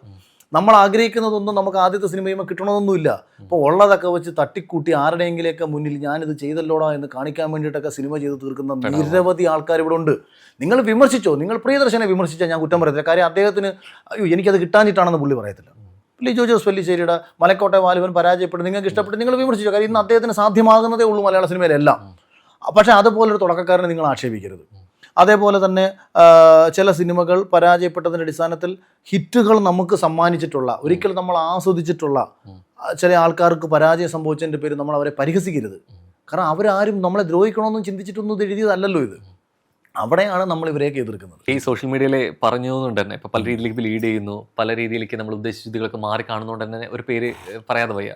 നമ്മൾ ആഗ്രഹിക്കുന്നതൊന്നും നമുക്ക് ആദ്യത്തെ സിനിമയുമ്പോൾ കിട്ടണമെന്നൊന്നുമില്ല. അപ്പോൾ ഉള്ളതൊക്കെ വെച്ച് തട്ടിക്കൂട്ടി ആരുടെയെങ്കിലൊക്കെ മുന്നിൽ ഞാനിത് ചെയ്തല്ലോടാ എന്ന് കാണിക്കാൻ വേണ്ടിയിട്ടൊക്കെ സിനിമ ചെയ്ത് തീർക്കുന്ന നിരവധി ആൾക്കാർ ഇവിടെ ഉണ്ട്. നിങ്ങൾ വിമർശിച്ചോ, നിങ്ങൾ പ്രിയദർശനെ വിമർശിച്ചാൽ ഞാൻ കുറ്റം പറയത്തില്ല. കാര്യം അദ്ദേഹത്തിന് എനിക്കത് കിട്ടാഞ്ഞിട്ടാണെന്ന് പുള്ളി പറയത്തില്ല. ലിജോ ജോസ് പെല്ലിശ്ശേരിയുടെ മലക്കോട്ടെ വാലിബൻ പരാജയപ്പെട്ട് നിങ്ങൾക്ക് ഇഷ്ടപ്പെട്ട് നിങ്ങൾ വിമർശിച്ചോ. കാര്യം ഇന്ന് അദ്ദേഹത്തിന് സാധ്യമാകുന്നതേ ഉള്ളൂ മലയാള സിനിമയിലെല്ലാം. പക്ഷേ അതുപോലൊരു തുടക്കക്കാരനെ നിങ്ങൾ ആക്ഷേപിക്കരുത്. അതേപോലെ തന്നെ ചില സിനിമകൾ പരാജയപ്പെട്ടതിൻ്റെ അടിസ്ഥാനത്തിൽ ഹിറ്റുകൾ നമുക്ക് സമ്മാനിച്ചിട്ടുള്ള, ഒരിക്കലും നമ്മൾ ആസ്വദിച്ചിട്ടുള്ള ചില ആൾക്കാർക്ക് പരാജയം സംഭവിച്ചതിൻ്റെ പേര് നമ്മൾ അവരെ പരിഹസിക്കരുത്. കാരണം അവരാരും നമ്മളെ ദ്രോഹിക്കണമെന്നും ചിന്തിച്ചിട്ടൊന്നും എഴുതിയതല്ലല്ലോ ഇത്. അവിടെയാണ് നമ്മൾ ഇവരെയൊക്കെ എതിർക്കുന്നത്. ഈ സോഷ്യൽ മീഡിയയിൽ പറഞ്ഞതുകൊണ്ട് തന്നെ ഇപ്പം പല രീതിയിലേക്ക് ലീഡ് ചെയ്യുന്നു, പല രീതിയിലേക്ക് നമ്മൾ ഉദ്ദേശിച്ച രീതികളൊക്കെ മാറി കാണുന്നതുകൊണ്ട് തന്നെ ഒരു പേര് പറയാതെ വയ്യ.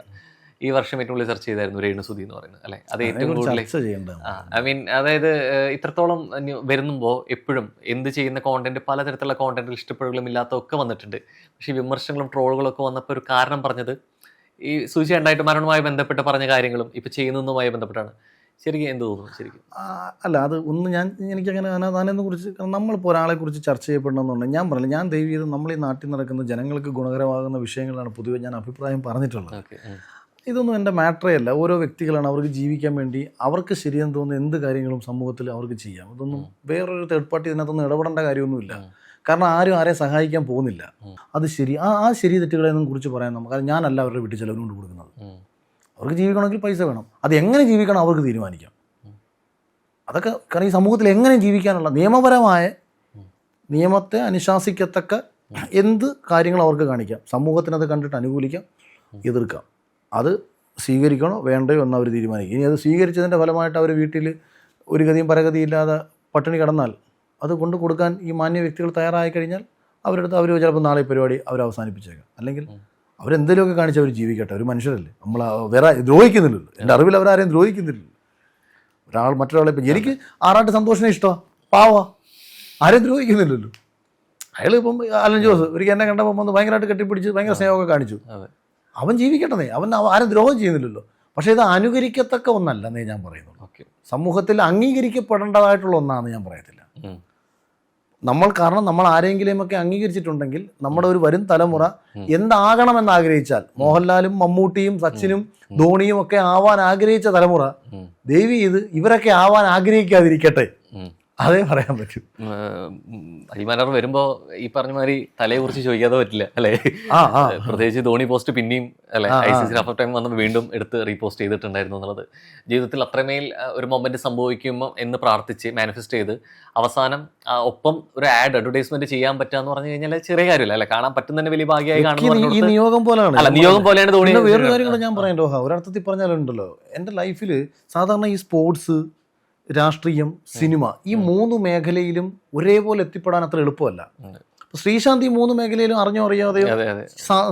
ഈ വർഷം ഏറ്റവും കൂടുതൽ ചർച്ച ചെയ്തായിരുന്നു രേണുസുതി എന്ന് പറയുന്നത്, അല്ലെ? അത് ഏറ്റവും കൂടുതൽ അതായത് ഇത്രത്തോളം വരുന്നുമ്പോൾ എപ്പോഴും എന്ത് ചെയ്യുന്ന കോണ്ടന്റ്, പലതരത്തിലുള്ള കോണ്ടന്റിൽ ഇഷ്ടപ്പെടുകയും ഇല്ലാത്തതൊക്കെ വന്നിട്ടുണ്ട്. പക്ഷേ ഈ വിമർശനങ്ങളും ട്രോളുകളൊക്കെ വന്നപ്പോൾ ഒരു കാരണം പറഞ്ഞത് ഈ സൂചി ഉണ്ടായിട്ട് മരണവുമായി ബന്ധപ്പെട്ട് പറഞ്ഞ കാര്യങ്ങളും ഇപ്പം ചെയ്യുന്നതുമായി ബന്ധപ്പെട്ടാണ്. ശരിക്കും എന്ത് തോന്നുന്നു? ശരിക്കും അല്ല, അത് ഒന്ന് എനിക്കങ്ങനെ അതിനെ കുറിച്ച് നമ്മളിപ്പോൾ ഒരാളെ കുറിച്ച് ചർച്ച ചെയ്യപ്പെടണമെന്നുണ്ടെങ്കിൽ ഞാൻ പറഞ്ഞില്ല, ഞാൻ ദയവ് ചെയ്ത് നമ്മൾ ഈ നാട്ടിൽ നടക്കുന്ന ജനങ്ങൾക്ക് ഗുണകരമാകുന്ന വിഷയങ്ങളാണ് പൊതുവെ ഞാൻ അഭിപ്രായം പറഞ്ഞിട്ടുള്ളത്. ഇതൊന്നും എൻ്റെ മാറ്ററേ അല്ല. ഓരോ വ്യക്തികളാണ്, അവർക്ക് ജീവിക്കാൻ വേണ്ടി അവർക്ക് ശരിയെന്ന് തോന്നുന്ന എന്ത് കാര്യങ്ങളും സമൂഹത്തിൽ അവർക്ക് ചെയ്യാം. ഇതൊന്നും വേറൊരു തേർഡ് പാർട്ടി ഇതിനകത്തൊന്നും ഇടപെടേണ്ട കാര്യമൊന്നുമില്ല. കാരണം ആരും ആരെയും സഹായിക്കാൻ പോകുന്നില്ല. അത് ശരി, ആ ശരി തെറ്റുകളെയൊന്നും കുറിച്ച് പറയാൻ നമുക്ക്, കാരണം ഞാനല്ല അവരുടെ വീട്ടിൽ ചിലവ് കൊണ്ട് കൊടുക്കുന്നത്. അവർക്ക് ജീവിക്കണമെങ്കിൽ പൈസ വേണം, അത് എങ്ങനെ ജീവിക്കണം അവർക്ക് തീരുമാനിക്കാം. അതൊക്കെ കാരണം ഈ സമൂഹത്തിൽ എങ്ങനെ ജീവിക്കാനുള്ള നിയമപരമായ നിയമത്തെ അനുശാസിക്കത്തക്ക എന്ത് കാര്യങ്ങൾ അവർക്ക് കാണിക്കാം. സമൂഹത്തിനത് കണ്ടിട്ട് അനുകൂലിക്കാം, എതിർക്കാം. അത് സ്വീകരിക്കണോ വേണ്ടയോ എന്ന് അവർ തീരുമാനിക്കും. ഇനി അത് സ്വീകരിച്ചതിൻ്റെ ഫലമായിട്ട് അവർ വീട്ടിൽ ഒരു ഗതിയും പരഗതിയില്ലാതെ പട്ടിണി കിടന്നാൽ അത് കൊണ്ട് കൊടുക്കാൻ ഈ മാന്യ വ്യക്തികൾ തയ്യാറായി കഴിഞ്ഞാൽ അവരെടുത്ത് അവർ ചിലപ്പോൾ നാളെ പരിപാടി അവർ അവസാനിപ്പിച്ചേക്കാം. അല്ലെങ്കിൽ അവരെന്തെങ്കിലുമൊക്കെ കാണിച്ച് അവർ ജീവിക്കട്ടെ. ഒരു മനുഷ്യരല്ലേ, നമ്മൾ വേറെ ദ്രോഹിക്കുന്നില്ലല്ലോ. എൻ്റെ അറിവിൽ അവരാരെയും ദ്രോഹിക്കുന്നില്ലല്ലോ. മറ്റൊരാളെ ഇപ്പം എനിക്ക് ആറാട്ട് സന്തോഷിനെ ഇഷ്ടമാണ്, പാവാ, ആരെയും ദ്രോഹിക്കുന്നില്ലല്ലോ. അയാൾ ഇപ്പം അലൻ ജോസ് ഒരിക്കൽ എന്നെ കണ്ടപ്പോൾ വന്ന് ഭയങ്കരമായിട്ട് കെട്ടിപ്പിടിച്ച് ഭയങ്കര സ്നേഹമൊക്കെ കാണിച്ചു. അവൻ ജീവിക്കട്ടെ, അവൻ ആരും ദ്രോഹം ചെയ്യുന്നില്ലല്ലോ. പക്ഷേ ഇത് അനുകരിക്കത്തക്ക ഒന്നല്ലെന്നേ ഞാൻ പറയുന്നുള്ളൂ. സമൂഹത്തിൽ അംഗീകരിക്കപ്പെടേണ്ടതായിട്ടുള്ള ഒന്നാണ് ഞാൻ പറയത്തില്ല. കാരണം നമ്മൾ ആരെങ്കിലുമൊക്കെ അംഗീകരിച്ചിട്ടുണ്ടെങ്കിൽ നമ്മുടെ ഒരു വരും തലമുറ എന്താകണമെന്ന് ആഗ്രഹിച്ചാൽ, മോഹൻലാലും മമ്മൂട്ടിയും സച്ചിനും ധോണിയും ഒക്കെ ആവാൻ ആഗ്രഹിച്ച തലമുറ ദയവ് ചെയ്ത് ഇവരൊക്കെ ആവാൻ ആഗ്രഹിക്കാതിരിക്കട്ടെ, അതേ പറയാൻ പറ്റും. അൽമാനർ വരുമ്പോ ഈ പറഞ്ഞ മാതിരി തലയെ കുറിച്ച് ചോദിക്കാതെ പറ്റില്ല അല്ലെ. പ്രത്യേകിച്ച് ധോണി പോസ്റ്റ് പിന്നെയും അല്ലെ ICC ഹാഫ് ടൈം വന്ന് വീണ്ടും എടുത്ത് റീപോസ്റ്റ് ചെയ്തിട്ടുണ്ടായിരുന്നു എന്നുള്ളത്. ജീവിതത്തിൽ അത്രമേൽ ഒരു മൊമെന്റ് സംഭവിക്കുമ്പോ എന്ന് പ്രാർത്ഥിച്ച് മാനിഫെസ്റ്റ് ചെയ്ത് അവസാനം ഒപ്പം ഒരു അഡ്വർടൈസ്മെന്റ് ചെയ്യാൻ പറ്റാന്ന് പറഞ്ഞു കഴിഞ്ഞാൽ ചെറിയ കാര്യമല്ല അല്ലെ. കാണാൻ പറ്റുന്നതിന് വലിയ ഭാഗ്യമായി കാണുന്നു. ഈ നിയോഗം പോലെയാണ്. അല്ല, നിയോഗം പോലെയാണ് ധോണി. വേറൊരു കാര്യങ്ങൾ ഞാൻ പറയണ്ടോ, ഒരർത്ഥത്തിൽ പറഞ്ഞാലുണ്ടല്ലോ, എൻ്റെ ലൈഫിൽ സാധാരണ ഈ സ്പോർട്സ്, രാഷ്ട്രീയം, സിനിമ, ഈ 3 മേഖലയിലും ഒരേപോലെ എത്തിപ്പെടാൻ അത്ര എളുപ്പമല്ല. ശ്രീശാന്ത് ഈ 3 മേഖലയിലും അറിഞ്ഞോ അറിയാതെയോ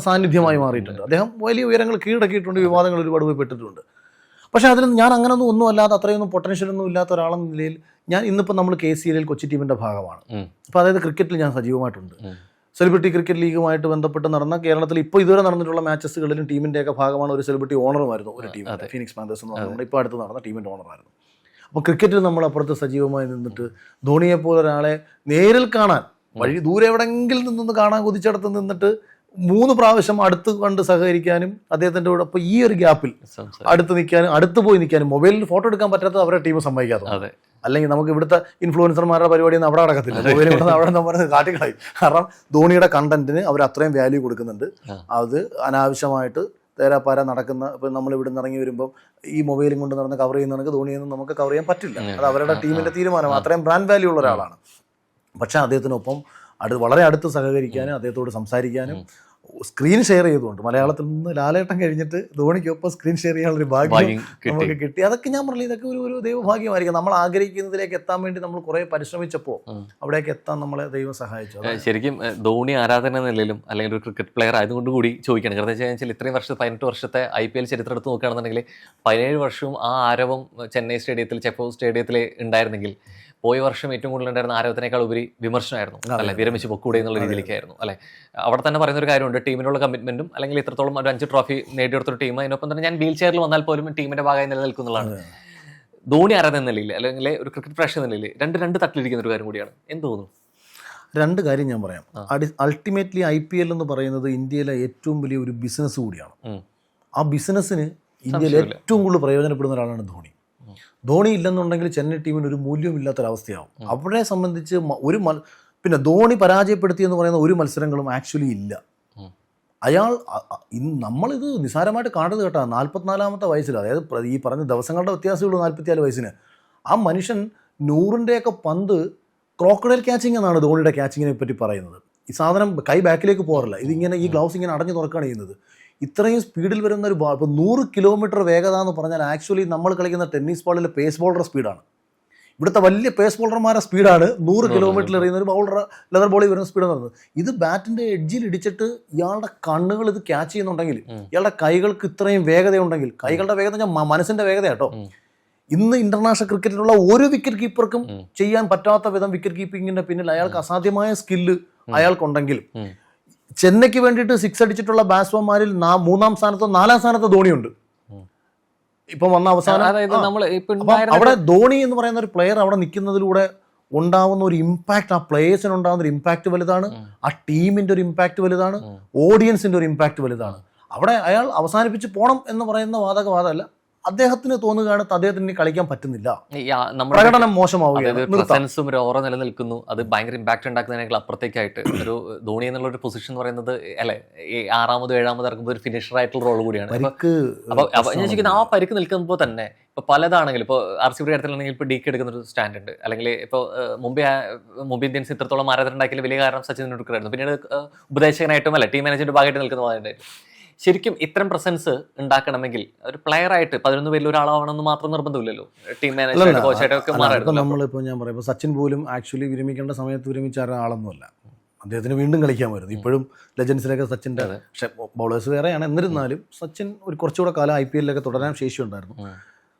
സാന്നിധ്യമായി മാറിയിട്ടുണ്ട്. അദ്ദേഹം വലിയ ഉയരങ്ങൾ കീഴടക്കിയിട്ടുണ്ട്, വിവാദങ്ങൾ ഒരുപാട് പോയി പെട്ടിട്ടുണ്ട്. പക്ഷേ അതിൽ ഞാൻ അങ്ങനൊന്നും ഒന്നും അല്ലാതെ അത്രയൊന്നും പൊട്ടൻഷ്യലൊന്നും ഇല്ലാത്ത ഒരാളെന്ന നിലയിൽ ഞാൻ ഇന്നിപ്പോൾ നമ്മൾ KCL കൊച്ചി ടീമിൻ്റെ ഭാഗമാണ്. അപ്പോൾ അതായത് ക്രിക്കറ്റിൽ ഞാൻ സജീവമായിട്ടുണ്ട്. സെലിബ്രിറ്റി ക്രിക്കറ്റ് ലീഗുമായിട്ട് ബന്ധപ്പെട്ട് നടന്ന കേരളത്തിൽ ഇപ്പോൾ ഇതുവരെ നടന്നിട്ടുള്ള മാച്ചസുകളിലും ടീമിൻ്റെയൊക്കെ ഭാഗമാണ്. ഒരു സെലിബ്രിറ്റി ഓണറുമായിരുന്നു ഒരു ടീം, ഫീനിക്സ് പാന്തേഴ്സ് എന്ന് പറഞ്ഞുകൊണ്ട് ഇപ്പോൾ അടുത്ത് നടന്ന ടീമിൻ്റെ ഓണറായിരുന്നു. അപ്പോൾ ക്രിക്കറ്റിൽ നമ്മൾ അപ്പുറത്ത് സജീവമായി നിന്നിട്ട് ധോണിയെപ്പോലെ ഒരാളെ നേരിൽ കാണാൻ, വഴി ദൂരെ എവിടെയെങ്കിലും നിന്ന് കാണാൻ കുതിച്ചടത്ത് നിന്നിട്ട് 3 പ്രാവശ്യം അടുത്ത് കണ്ട് സഹകരിക്കാനും അദ്ദേഹത്തിൻ്റെ കൂടെ ഇപ്പോൾ ഈ ഒരു ഗ്യാപ്പിൽ അടുത്ത് നിൽക്കാനും അടുത്ത് പോയി നിൽക്കാനും മൊബൈലിൽ ഫോട്ടോ എടുക്കാൻ പറ്റാത്തത് അവരുടെ ടീം സമ്മതിക്കാത്തത്. അല്ലെങ്കിൽ നമുക്ക് ഇവിടുത്തെ ഇൻഫ്ലുവൻസർമാരുടെ പരിപാടിയൊന്നും അവിടെ നടക്കത്തില്ല. മൊബൈലിൽ അവിടെ നമ്മൾ കാട്ടിക്കളയും. കാരണം ധോണിയുടെ കണ്ടന്റിന് അവർ അത്രയും വാല്യൂ കൊടുക്കുന്നുണ്ട്. അത് അനാവശ്യമായിട്ട് തേരാപ്പാര നടക്കുന്ന, ഇപ്പം നമ്മൾ ഇവിടെ നിന്ന് ഇറങ്ങി വരുമ്പോൾ ഈ മൊബൈലും കൊണ്ട് നടന്ന് കവർ ചെയ്യുന്നവർക്ക് ധോണിയൊന്നും നമുക്ക് കവർ ചെയ്യാൻ പറ്റില്ല. അത് അവരുടെ ടീമിൻ്റെ തീരുമാനം. അത്രയും ബ്രാൻഡ് വാല്യൂ ഉള്ള ഒരാളാണ്. പക്ഷേ അദ്ദേഹത്തിനൊപ്പം വളരെ അടുത്ത് സഹകരിക്കാനും അദ്ദേഹത്തോട് സംസാരിക്കാനും സ്ക്രീൻ ഷെയർ ചെയ്തുകൊണ്ട് മലയാളത്തിൽ നിന്ന് ലാലേട്ടൻ കഴിഞ്ഞിട്ട് ധോണിക്കൊപ്പം സ്ക്രീൻ ഷെയർ ചെയ്യാനുള്ളൊരു ഭാഗ്യം നമുക്ക് കിട്ടി. അതൊക്കെ ഞാൻ പറഞ്ഞില്ല, ഇതൊക്കെ ഒരു ദൈവഭാഗ്യമായിരിക്കും. നമ്മൾ ആഗ്രഹിക്കുന്നതിലേക്ക് എത്താൻ വേണ്ടി നമ്മൾ കുറേ പരിശ്രമിച്ചപ്പോൾ അവിടേക്ക് എത്താൻ നമ്മളെ ദൈവം സഹായിച്ചു. ശരിക്കും ധോണി ആരാധന നിലയിലും അല്ലെങ്കിൽ ഒരു ക്രിക്കറ്റ് പ്ലെയർ ആയതുകൊണ്ട് കൂടി ചോദിക്കണം. കാരണം എന്താ വെച്ചാൽ ഇത്രയും 18 വർഷത്തെ IPL ചരിത്രം എടുത്ത് നോക്കുകയാണെന്നുണ്ടെങ്കിൽ 17 വർഷവും ആ ആരവം ചെന്നൈ സ്റ്റേഡിയത്തിൽ, ചെപ്പോ സ്റ്റേഡിയത്തിൽ ഉണ്ടായിരുന്നെങ്കിൽ പോയ വർഷം ഏറ്റവും കൂടുതൽ ഉണ്ടായിരുന്ന ആരവത്തിനേക്കാൾ ഉപരി വിമർശനമായിരുന്നു അല്ലെ. വിരമിച്ച് പൊക്കൂടെ എന്നുള്ള രീതിയിലേക്കായിരുന്നു അല്ലെ. അവിടെ തന്നെ പറയുന്ന ഒരു കാര്യമുണ്ട്, ടീമിനുള്ള കമ്മിറ്റ്മെന്റും അല്ലെങ്കിൽ ഇത്രത്തോളം ഒരു 5 ട്രോഫി നേടിയെടുത്തൊരു ടീം, അതിനൊപ്പം തന്നെ ഞാൻ വീൽ ചെയറിൽ വന്നാൽ പോലും ടീമിന്റെ ഭാഗമായി നിലനിൽക്കുന്നതാണ്. ധോണി ആരാധന നിലയിൽ അല്ലെങ്കിൽ ഒരു ക്രിക്കറ്റ് പ്രേക്ഷക നിലയിൽ രണ്ട് തട്ടിലിരിക്കുന്ന ഒരു കാര്യം കൂടിയാണ്. എന്ത് തോന്നുന്നു? 2 കാര്യം ഞാൻ പറയാം. അൾട്ടിമേറ്റ്ലി IPL എന്ന് പറയുന്നത് ഇന്ത്യയിലെ ഏറ്റവും വലിയ ഒരു ബിസിനസ് കൂടിയാണ്. ആ ബിസിനസ്സിന് ഇന്ത്യയിൽ ഏറ്റവും കൂടുതൽ പ്രയോജനപ്പെടുന്ന ഒരാളാണ് ധോണി. ധോണി ഇല്ലെന്നുണ്ടെങ്കിൽ ചെന്നൈ ടീമിന് ഒരു മൂല്യമില്ലാത്തൊരവസ്ഥയാവും. അവരെ സംബന്ധിച്ച് പിന്നെ ധോണി പരാജയപ്പെടുത്തിയെന്ന് പറയുന്ന ഒരു മത്സരങ്ങളും ആക്ച്വലി ഇല്ല. അയാൾ നമ്മളിത് നിസ്സാരമായിട്ട് കാണരുത് കേട്ടോ. 44-ാമത്തെ വയസ്സിൽ, അതായത് ഈ പറഞ്ഞ ദിവസങ്ങളുടെ വ്യത്യാസമുള്ളൂ 44 വയസ്സിന്, ആ മനുഷ്യൻ 100-ൻ്റെയൊക്കെ പന്ത് ക്രോക്കഡൈൽ ക്യാച്ചിങ് എന്നാണ് ധോണിയുടെ ക്യാച്ചിങ്ങിനെ പറ്റി പറയുന്നത്. ഈ സാധനം കൈ ബാക്കിലേക്ക് പോകാറില്ല, ഇതിങ്ങനെ ഈ ഗ്ലൗസ് ഇങ്ങനെ അടഞ്ഞു തുറക്കുകയാണ് ചെയ്യുന്നത്. ഇത്രയും സ്പീഡിൽ വരുന്ന ഒരു ബാൾ, ഇപ്പോൾ 100 കിലോമീറ്റർ വേഗത എന്ന് പറഞ്ഞാൽ ആക്ച്വലി നമ്മൾ കളിക്കുന്ന ടെന്നീസ് ബോളിലെ പേസ് ബോളറുടെ സ്പീഡാണ്. ഇവിടുത്തെ വലിയ പേസ് ബോളർമാരുടെ സ്പീഡാണ് 100 കിലോമീറ്ററിൽ എറിയുന്ന ഒരു ബൗളർ ലെതർ ബോളിൽ വരുന്ന സ്പീഡ് എന്ന് പറയുന്നത്. ഇത് ബാറ്റിൻ്റെ എഡ്ജിൽ ഇടിച്ചിട്ട് ഇയാളുടെ കണ്ണുകൾ ഇത് ക്യാച്ച് ചെയ്യുന്നുണ്ടെങ്കിൽ, ഇയാളുടെ കൈകൾക്ക് ഇത്രയും വേഗതയുണ്ടെങ്കിൽ, കൈകളുടെ വേഗത ഞാൻ മനസ്സിൻ്റെ വേഗത കേട്ടോ, ഇന്ന് ഇന്റർനാഷണൽ ക്രിക്കറ്റിലുള്ള ഒരു വിക്കറ്റ് കീപ്പർക്കും ചെയ്യാൻ പറ്റാത്ത വിധം വിക്കറ്റ് കീപ്പിങ്ങിന്റെ പിന്നിൽ അയാൾക്ക് അസാധ്യമായ സ്കില്ല് അയാൾക്കുണ്ടെങ്കിൽ, ചെന്നൈക്ക് വേണ്ടിയിട്ട് 6 അടിച്ചിട്ടുള്ള ബാറ്റ്സ്മാൻമാരിൽ 3-ാം സ്ഥാനത്തോ 4-ാം സ്ഥാനത്തോ ധോണിയുണ്ട്. ഇപ്പം വന്ന അവസാനം അവിടെ ധോണി എന്ന് പറയുന്ന ഒരു പ്ലെയർ അവിടെ നിൽക്കുന്നതിലൂടെ ഉണ്ടാവുന്ന ഒരു ഇമ്പാക്ട്, ആ പ്ലേയേഴ്സിന് ഉണ്ടാകുന്ന ഒരു ഇമ്പാക്ട് വലുതാണ്, ആ ടീമിന്റെ ഒരു ഇമ്പാക്ട് വലുതാണ്, ഓഡിയൻസിന്റെ ഒരു ഇമ്പാക്ട് വലുതാണ്. അവിടെ അയാൾ അവസാനിപ്പിച്ച് പോകണം എന്ന് പറയുന്ന വാദമല്ല, അദ്ദേഹത്തിന് തോന്നുകയാണ് അദ്ദേഹത്തിന് കളിക്കാൻ പറ്റുന്നില്ല, പ്രകടനം മോശമാവുകയാണ്, പ്രസൻസും ഒരു ഓറ നിലനിൽക്കുന്നു, അത് ഭയങ്കര ഇമ്പാക്ട് ഉണ്ടാക്കുന്നതിനേക്കാൾ അപ്പുറത്തേക്കായിട്ട് ഒരു ധോണി എന്നുള്ള ഒരു പൊസിഷൻ എന്ന് പറയുന്നത് അല്ലെ 6-ാമതോ 7-ാമതോ ഇറക്കുമ്പോൾ ഒരു ഫിനിഷർ ആയിട്ടുള്ള റോൾ കൂടിയാണ്. അപ്പൊ ഞാൻ ചോദിക്കുന്നത് ആ പരിക്ക് നിൽക്കുമ്പോൾ തന്നെ ഇപ്പൊ പലതാണെങ്കിലും ഇപ്പോൾ RCB കാര്യത്തിലാണെങ്കിൽ ഇപ്പോൾ DK എടുക്കുന്ന ഒരു സ്റ്റാൻഡ് ഉണ്ട്, അല്ലെങ്കിൽ ഇപ്പോൾ മുംബൈ ഇന്ത്യൻസ് ഇത്രത്തോളം ആരാധന ഉണ്ടാക്കിയ വലിയ കാരണം സച്ചിൻ ടെണ്ടുൽക്കർ ആയിരുന്നു. പിന്നീട് ഉപദേശകനായിട്ടും അല്ലെ ടീം മാനേജ്മെന്റ് ഭാഗമായിട്ട് നിൽക്കുന്ന ഭാഗമായിട്ട് ശരിക്കും ഇത്തരം പ്രസൻസ് ഉണ്ടാക്കണമെങ്കിൽ ഒരു പ്ലെയർ ആയിട്ട് 11 പേരിൽ ഒരാളാവണമെന്ന് മാത്രം നിർബന്ധമില്ലല്ലോ. Team manager കോച്ചായിട്ടൊക്കെ മാറായിരുന്നു. നമ്മളിപ്പോൾ ഞാൻ പറയാം, ഇപ്പോൾ സച്ചിൻ പോലും ആക്ച്വലി വിരമിക്കേണ്ട സമയത്ത് വിരമിച്ച ആളൊന്നുമല്ല, അദ്ദേഹത്തിന് വീണ്ടും കളിക്കാൻ വരുന്നത്. ഇപ്പോഴും ലെജൻസിലൊക്കെ സച്ചിൻ്റെ, പക്ഷേ ബൗളേഴ്സ് വേറെയാണ്. എന്നിരുന്നാലും സച്ചിൻ ഒരു കുറച്ചുകൂടെ കാലം IPL തുടരാൻ ശേഷിയുണ്ടായിരുന്നു.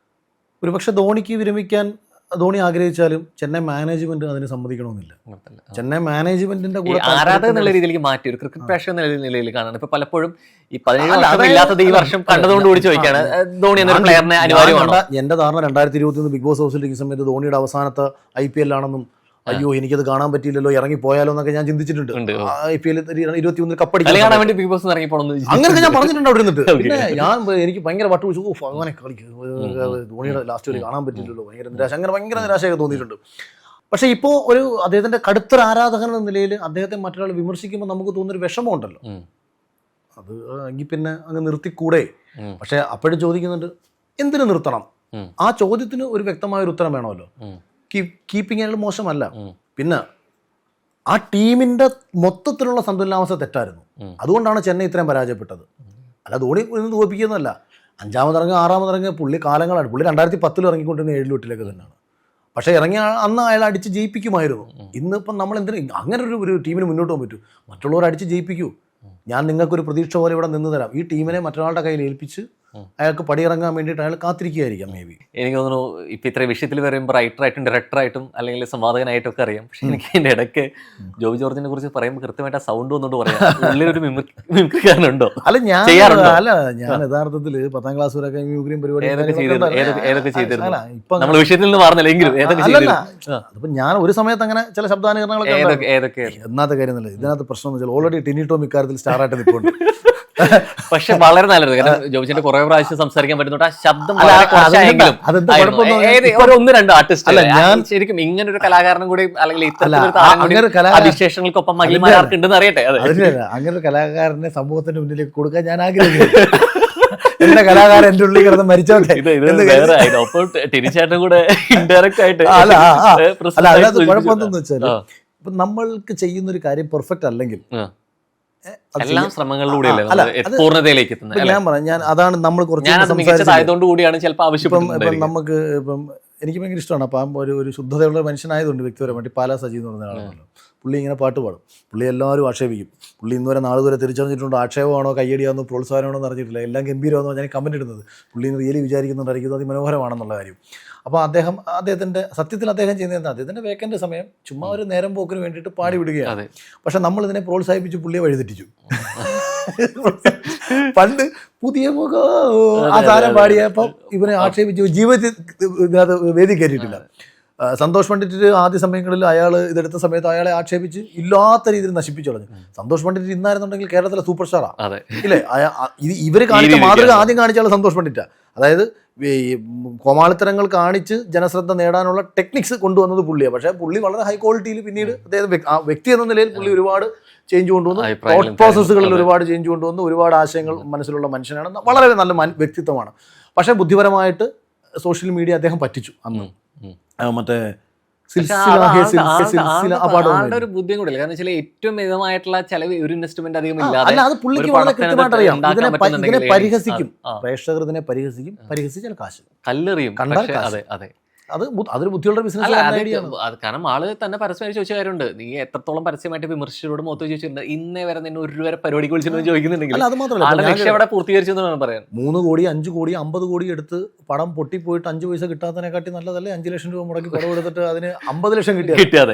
ഒരു പക്ഷേ ധോണിക്ക് വിരമിക്കാൻ ധോണി ആഗ്രഹിച്ചാലും ചെന്നൈ മാനേജ്മെന്റ് അതിന് സമ്മതിക്കണമെന്നില്ല. ചെന്നൈ മാനേജ്മെന്റിന്റെ കൂടെ ആരാധക എന്നുള്ള രീതിയിലേക്ക് മാറ്റി ഒരു ക്രിക്കറ്റ് പ്രേക്ഷകൻ എന്നുള്ള നിലയിൽ കാണാൻ ഇപ്പൊ പലപ്പോഴും ഈ 17 വർഷം ഇല്ലാത്തത് ഈ വർഷം കണ്ടതുകൊണ്ട് കൂടി ചോദിക്കാണ്, ധോണി എന്നൊരു പ്ലെയറിനെ അനിവാര്യമാണോ? എന്റെ ധാരണ 2021 ബിഗ് ബോസ് ഹൗസിലിരിക്കുന്ന സമയത്ത് ധോണിയുടെ അവസാനത്തെ IPL ആണെന്നും അയ്യോ എനിക്കത് കാണാൻ പറ്റിയില്ലല്ലോ ഇറങ്ങിപ്പോയാലോ എന്നൊക്കെ ഞാൻ ചിന്തിച്ചിട്ടുണ്ട്. IPL 21 കപ്പടിക്കാൻ വേണ്ടി ബിഗ് ബോസ് ഇറങ്ങിപ്പോണെന്ന് അങ്ങനെയൊക്കെ ഞാൻ പറഞ്ഞിട്ടുണ്ട് അവിടെ നിന്നിട്ട്. പിന്നെ ഞാൻ എനിക്ക് ഭയങ്കര വട്ട് പിടിച്ചു, അങ്ങനെ കളിക്കും ധോണിയുടെ ലാസ്റ്റ് വരെ കാണാൻ പറ്റില്ലല്ലോ, ഭയങ്കര നിരാശ, അങ്ങനെ ഭയങ്കര നിരാശയൊക്കെ തോന്നിയിട്ടുണ്ട്. പക്ഷെ ഇപ്പോൾ ഒരു അദ്ദേഹത്തിന്റെ കടുത്തൊരു ആരാധകൻ എന്ന നിലയിൽ അദ്ദേഹത്തെ മറ്റൊരാൾ വിമർശിക്കുമ്പോൾ നമുക്ക് തോന്നുന്നൊരു വിഷമമുണ്ടല്ലോ, അത് എങ്കിൽ പിന്നെ അങ്ങ് നിർത്തിക്കൂടെ? പക്ഷെ അപ്പോഴും ചോദിക്കുന്നുണ്ട് എന്തിനു നിർത്തണം? ആ ചോദ്യത്തിന് ഒരു വ്യക്തമായ ഒരു ഉത്തരം വേണമല്ലോ. കീപ്പിംഗ് ആയാലും മോശമല്ല, പിന്നെ ആ ടീമിന്റെ മൊത്തത്തിലുള്ള സന്തുലനാവസ്ഥ തെറ്റായിരുന്നു. അതുകൊണ്ടാണ് ചെന്നൈ ഇത്രയും പരാജയപ്പെട്ടത്. അല്ല ധോണി നിന്ന് തോൽപ്പിക്കുന്നതല്ല. 5ാമതിറങ്ങി 6ാമതിറങ്ങി പുള്ളി കാലങ്ങളാണ്. പുള്ളി 2010 ഇറങ്ങിക്കൊണ്ടിരുന്ന 7 വീട്ടിലേക്ക് തന്നെയാണ്. പക്ഷേ ഇറങ്ങിയ അന്ന് അയാൾ അടിച്ച് ജയിപ്പിക്കുമായിരുന്നു. ഇന്നിപ്പം നമ്മൾ എന്തിനും അങ്ങനെ ഒരു ടീമിന് മുന്നോട്ട് പോകാൻ പറ്റൂ? മറ്റുള്ളവർ അടിച്ച് ജയിപ്പിക്കൂ. ഞാൻ നിങ്ങൾക്കൊരു പ്രതീക്ഷ പോലെ ഇവിടെ നിന്ന് തരാം. ഈ ടീമിനെ മറ്റൊരാളുടെ കയ്യിൽ ഏൽപ്പിച്ച് അയാൾക്ക് പടിയിറങ്ങാൻ വേണ്ടിയിട്ട് അയാൾ കാത്തിരിക്കുകയായിരിക്കാം. മേ ബി എനിക്ക് തോന്നുന്നു ഇപ്പൊ ഇത്ര വിഷയത്തിൽ വരുമ്പോൾ റൈറ്ററായിട്ടും ഡയറക്ടറായിട്ടും അല്ലെങ്കിൽ സംവാദകനായിട്ടും ഒക്കെ അറിയാം. പക്ഷെ എനിക്ക് അതിന്റെ ഇടയ്ക്ക് ജോബി ജോർജിനെ കുറിച്ച് പറയുമ്പോൾ കൃത്യമായിട്ട് ആ സൗണ്ട് വന്നുകൊണ്ട് പറയാം, ഉള്ളിലൊരു മിമിക്രിക്കാരനുണ്ടോ? ഞാൻ യഥാർത്ഥത്തിൽ 10ാം ക്ലാസ് വരെയൊക്കെ മിമിക്രിയും പരിപാടി ഏതൊക്കെ ചെയ്തിരുന്നു? നമ്മൾ വിഷയത്തിൽ നിന്ന് പറഞ്ഞില്ലെങ്കിലും അതിപ്പോ ഞാൻ ഒരു സമയത്ത് അങ്ങനെ ചില ശബ്ദാനുകരണങ്ങളൊക്കെ എന്നാത്ത കാര്യമല്ല. ഇതിനകത്ത് പ്രശ്നം എന്ന് വെച്ചാൽ ഓൾറെഡി ടിനിട്ടോ ഇക്കാര്യത്തിൽ സ്റ്റാറായിട്ട് നിൽപ്പുണ്ട്. പക്ഷെ വളരെ നല്ലത്, കാരണം ജോബിച്ചിന്റെ കുറെ പ്രാവശ്യം സംസാരിക്കാൻ പറ്റുന്നുണ്ട്. ആ ശബ്ദം 1-2 ആർട്ടിസ്റ്റ് അല്ല. ഞാൻ ശരിക്കും ഇങ്ങനെ ഒരു കലാകാരനും കൂടി അല്ലെങ്കിൽ അതിശേഷങ്ങൾക്കൊപ്പം മഹിളമാർക്ക് ഉണ്ടെന്ന് അറിയട്ടെ. അങ്ങനെ ഒരു കലാകാരനെ സമൂഹത്തിന്റെ മുന്നിലേക്ക് കൊടുക്കാൻ ഞാൻ ആഗ്രഹിക്കുന്നു. എന്റെ കലാകാരൻ എന്റെ ഉള്ളിൽ കിടന്ന് മരിച്ചോട്ടെ. തിരിച്ചേട്ടൻ കൂടെ ഇൻഡയറക്റ്റ് ആയിട്ട് അതിനകത്ത് കുഴപ്പമെന്തെന്ന് വെച്ചാൽ ഇപ്പൊ നമ്മൾക്ക് ചെയ്യുന്ന ഒരു കാര്യം പെർഫെക്റ്റ് അല്ലെങ്കിൽ എല്ലാ ശ്രമങ്ങളിലൂടെയല്ലേ പൂർണ്ണതയിലേക്ക് എത്തുന്നത്. ഞാൻ പറയാം, ഞാൻ അതാണ് നമ്മൾ കുറച്ച് നമുക്ക് ഇപ്പം എനിക്ക് ഭയങ്കര ഇഷ്ടമാണ്. അപ്പം ഒരു ശുദ്ധതയുള്ള മനുഷ്യനായതുകൊണ്ട് വ്യക്തിപരമായിട്ട് പാലാ സജി എന്ന് പറഞ്ഞ ആളാണല്ലോ. പുള്ളി ഇങ്ങനെ പാട്ട് പാടും, പുള്ളി എല്ലാവരും ആക്ഷേപിക്കും. പുള്ളി ഇന്നുവരെ നാളുവരെ തിരിച്ചറിഞ്ഞിട്ടുണ്ട് ആക്ഷേപമാണോ കയ്യടിയാണോ പ്രോത്സാഹനമാണോ എന്ന് അറിഞ്ഞിട്ടില്ല. എല്ലാം ഗംഭീരമാണെന്നോ ഞാൻ കമൻറ്റ് ഇടുന്നത്. പുള്ളി റിയലി വിചാരിക്കുന്നുണ്ടായിരിക്കും അതിമനോഹരമാണെന്നുള്ള കാര്യം. അപ്പോൾ അദ്ദേഹത്തിൻ്റെ സത്യത്തിൽ അദ്ദേഹം ചെയ്യുന്നത് എന്താ, അദ്ദേഹത്തിൻ്റെ വേക്കൻ്റ് സമയം ചുമ്മാ ഒരു നേരം പോക്കിന് വേണ്ടിയിട്ട് പാടി വിടുകയാണ്. പക്ഷെ നമ്മൾ ഇതിനെ പ്രോത്സാഹിപ്പിച്ച് പുള്ളിയെ വഴിതെറ്റിച്ചു. പണ്ട് പുതിയ മുഖം ആ താരം പാടിയപ്പം ഇവനെ ആക്ഷേപിച്ചു, ജീവിതത്തിൽ ഇതിനകത്ത് വേദി കയറ്റിയിട്ടില്ല. സന്തോഷ് പണ്ഡിറ്റ് ആദ്യ സമയങ്ങളിൽ അയാൾ ഇതെടുത്ത സമയത്ത് അയാളെ ആക്ഷേപിച്ച് ഇല്ലാത്ത രീതിയിൽ നശിപ്പിച്ചു കളഞ്ഞു. സന്തോഷ് പണ്ഡിറ്റ് ഇന്നായിരുന്നുണ്ടെങ്കിൽ കേരളത്തിലെ സൂപ്പർ സ്റ്റാറാണ് ഇല്ലേ? ഇവർ കാണിച്ച മാതൃക ആദ്യം കാണിച്ച ആൾ സന്തോഷ് പണ്ഡിറ്റാണ്. അതായത് കോമാളിത്തരങ്ങൾ കാണിച്ച് ജനശ്രദ്ധ നേടാനുള്ള ടെക്നിക്സ് കൊണ്ടുവന്നത് പുള്ളിയാണ്. പക്ഷേ പുള്ളി വളരെ ഹൈ ക്വാളിറ്റിയിൽ പിന്നീട് അദ്ദേഹം വ്യക്തി എന്ന നിലയിൽ പുള്ളി ഒരുപാട് ചേഞ്ച് കൊണ്ടുവന്നു. തോട്ട് പ്രോസസ്സുകളിൽ ഒരുപാട് ചേഞ്ച് കൊണ്ടുവന്നു. ഒരുപാട് ആശയങ്ങൾ മനസ്സിലുള്ള മനുഷ്യനാണ്. വളരെ നല്ല വ്യക്തിത്വമാണ്. പക്ഷേ ബുദ്ധിപരമായിട്ട് സോഷ്യൽ മീഡിയ അദ്ദേഹം പറ്റിച്ചു. അന്ന് മറ്റേ ഒരു ബുദ്ധിയും കൂടില്ല. കാരണം വെച്ചാൽ ഏറ്റവും മിതമായിട്ടുള്ള ചെലവ് ഒരു ഇൻവെസ്റ്റ്മെന്റ് അധികം ഇല്ലാതെ അല്ല, അത് പുള്ളിക്ക് വളരെ കൃത്യമായിട്ട് അറിയാം. ഇതിനെ പരിഹസിക്കും, പ്രേക്ഷകർ ഇതിനെ പരിഹസിച്ചാൽ കാശ് കല്ലെറിയും, കണ്ടാൽ കാശ്. അതൊരു ബുദ്ധിയുള്ള ബിസിനസ്. കാരണം ആള് തന്നെ പരസ്യമായി ചോദിച്ച കാര്യമുണ്ട്, നീ എത്രത്തോളം പരസ്യമായിട്ട് വിമർശിച്ചോട് മൊത്തം ചോദിച്ചിട്ടുണ്ട്, ഇന്നേ വരെ നിന്നെ ഒരു വരെ പരിപാടിക്ക് വിളിച്ചിട്ട് ചോദിക്കുന്നുണ്ടെങ്കിൽ അത് മാത്രമല്ല പൂർത്തീകരിച്ചു എന്ന് പറയാം. 3 കോടി 5 കോടി 50 കോടി എടുത്ത് പടം പൊട്ടിപ്പോയിട്ട് 5 പൈസ കിട്ടാത്തതിനെക്കാട്ടി നല്ലതല്ലേ 5 ലക്ഷം രൂപ മുടക്കി പടം എടുത്തിട്ട് അതിന് 50 ലക്ഷം കിട്ടിയത്.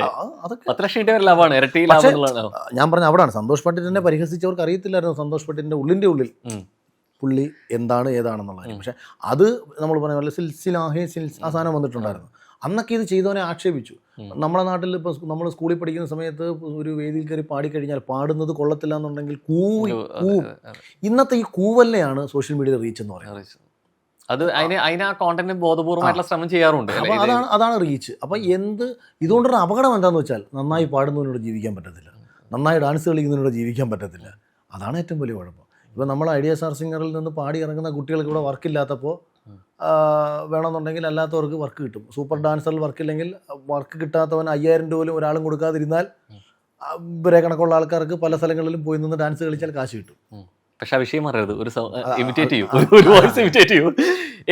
10 ലക്ഷം കിട്ടിയ ലാഭമാണ്, ഇരട്ടി ലാഭം. ഞാൻ പറഞ്ഞ അവിടെയാണ് സന്തോഷ് പണ്ഡിറ്റിനെ പരിഹസിച്ചവർക്ക് അറിയത്തില്ലായിരുന്നു സന്തോഷ് പണ്ഡിറ്റിന്റെ ഉള്ളിന്റെ ഉള്ളിൽ പുള്ളി എന്താണ് ഏതാണെന്നുള്ള കാര്യം. പക്ഷെ അത് നമ്മൾ പറഞ്ഞ പോലെ ആ സാധനം വന്നിട്ടുണ്ടായിരുന്നു. അന്നൊക്കെ ഇത് ചെയ്തവനെ ആക്ഷേപിച്ചു. നമ്മുടെ നാട്ടിൽ ഇപ്പോൾ നമ്മൾ സ്കൂളിൽ പഠിക്കുന്ന സമയത്ത് ഒരു വേദിയിൽ കയറി പാടിക്കഴിഞ്ഞാൽ പാടുന്നത് കൊള്ളത്തില്ല എന്നുണ്ടെങ്കിൽ കൂവും. ഇന്നത്തെ ഈ കൂവലിനെയാണ് സോഷ്യൽ മീഡിയ റീച്ച് എന്ന് പറയുന്നത്. അത് അതിന് ആ കോണ്ടന്റ് ബോധപൂർവമായിട്ടുള്ള ശ്രമം ചെയ്യാറുണ്ട്. അപ്പോൾ അതാണ് റീച്ച്. അപ്പം ഇതുകൊണ്ടൊരു അപകടം എന്താണെന്ന് വെച്ചാൽ നന്നായി പാടുന്നതിനോട് ജീവിക്കാൻ പറ്റത്തില്ല, നന്നായി ഡാൻസ് കളിക്കുന്നതിനോട് ജീവിക്കാൻ പറ്റത്തില്ല. അതാണ് ഏറ്റവും വലിയ കുഴപ്പം. ഇപ്പോൾ നമ്മൾ ഐഡിയ സ്റ്റാർ സിംഗറിൽ നിന്ന് പാടി ഇറങ്ങുന്ന കുട്ടികൾക്ക് ഇവിടെ വർക്കില്ലാത്തപ്പോൾ വേണമെന്നുണ്ടെങ്കിൽ അല്ലാത്തവർക്ക് വർക്ക് കിട്ടും. സൂപ്പർ ഡാൻസറിൽ വർക്കില്ലെങ്കിൽ വർക്ക് കിട്ടാത്തവൻ 5000 രൂപ പോലും ഒരാളും കൊടുക്കാതിരുന്നാൽ ഇവരെ കണക്കുള്ള ആൾക്കാർക്ക് പല സ്ഥലങ്ങളിലും പോയി നിന്ന് ഡാൻസ് കളിച്ചാൽ കാശ് കിട്ടും. പക്ഷെ ആ വിഷയം അറിയരുത്, ഒരു ഇമിറ്റേറ്റ് ചെയ്യും, ഒരു വോയിസ് ഇമിറ്റേറ്റ് ചെയ്യും.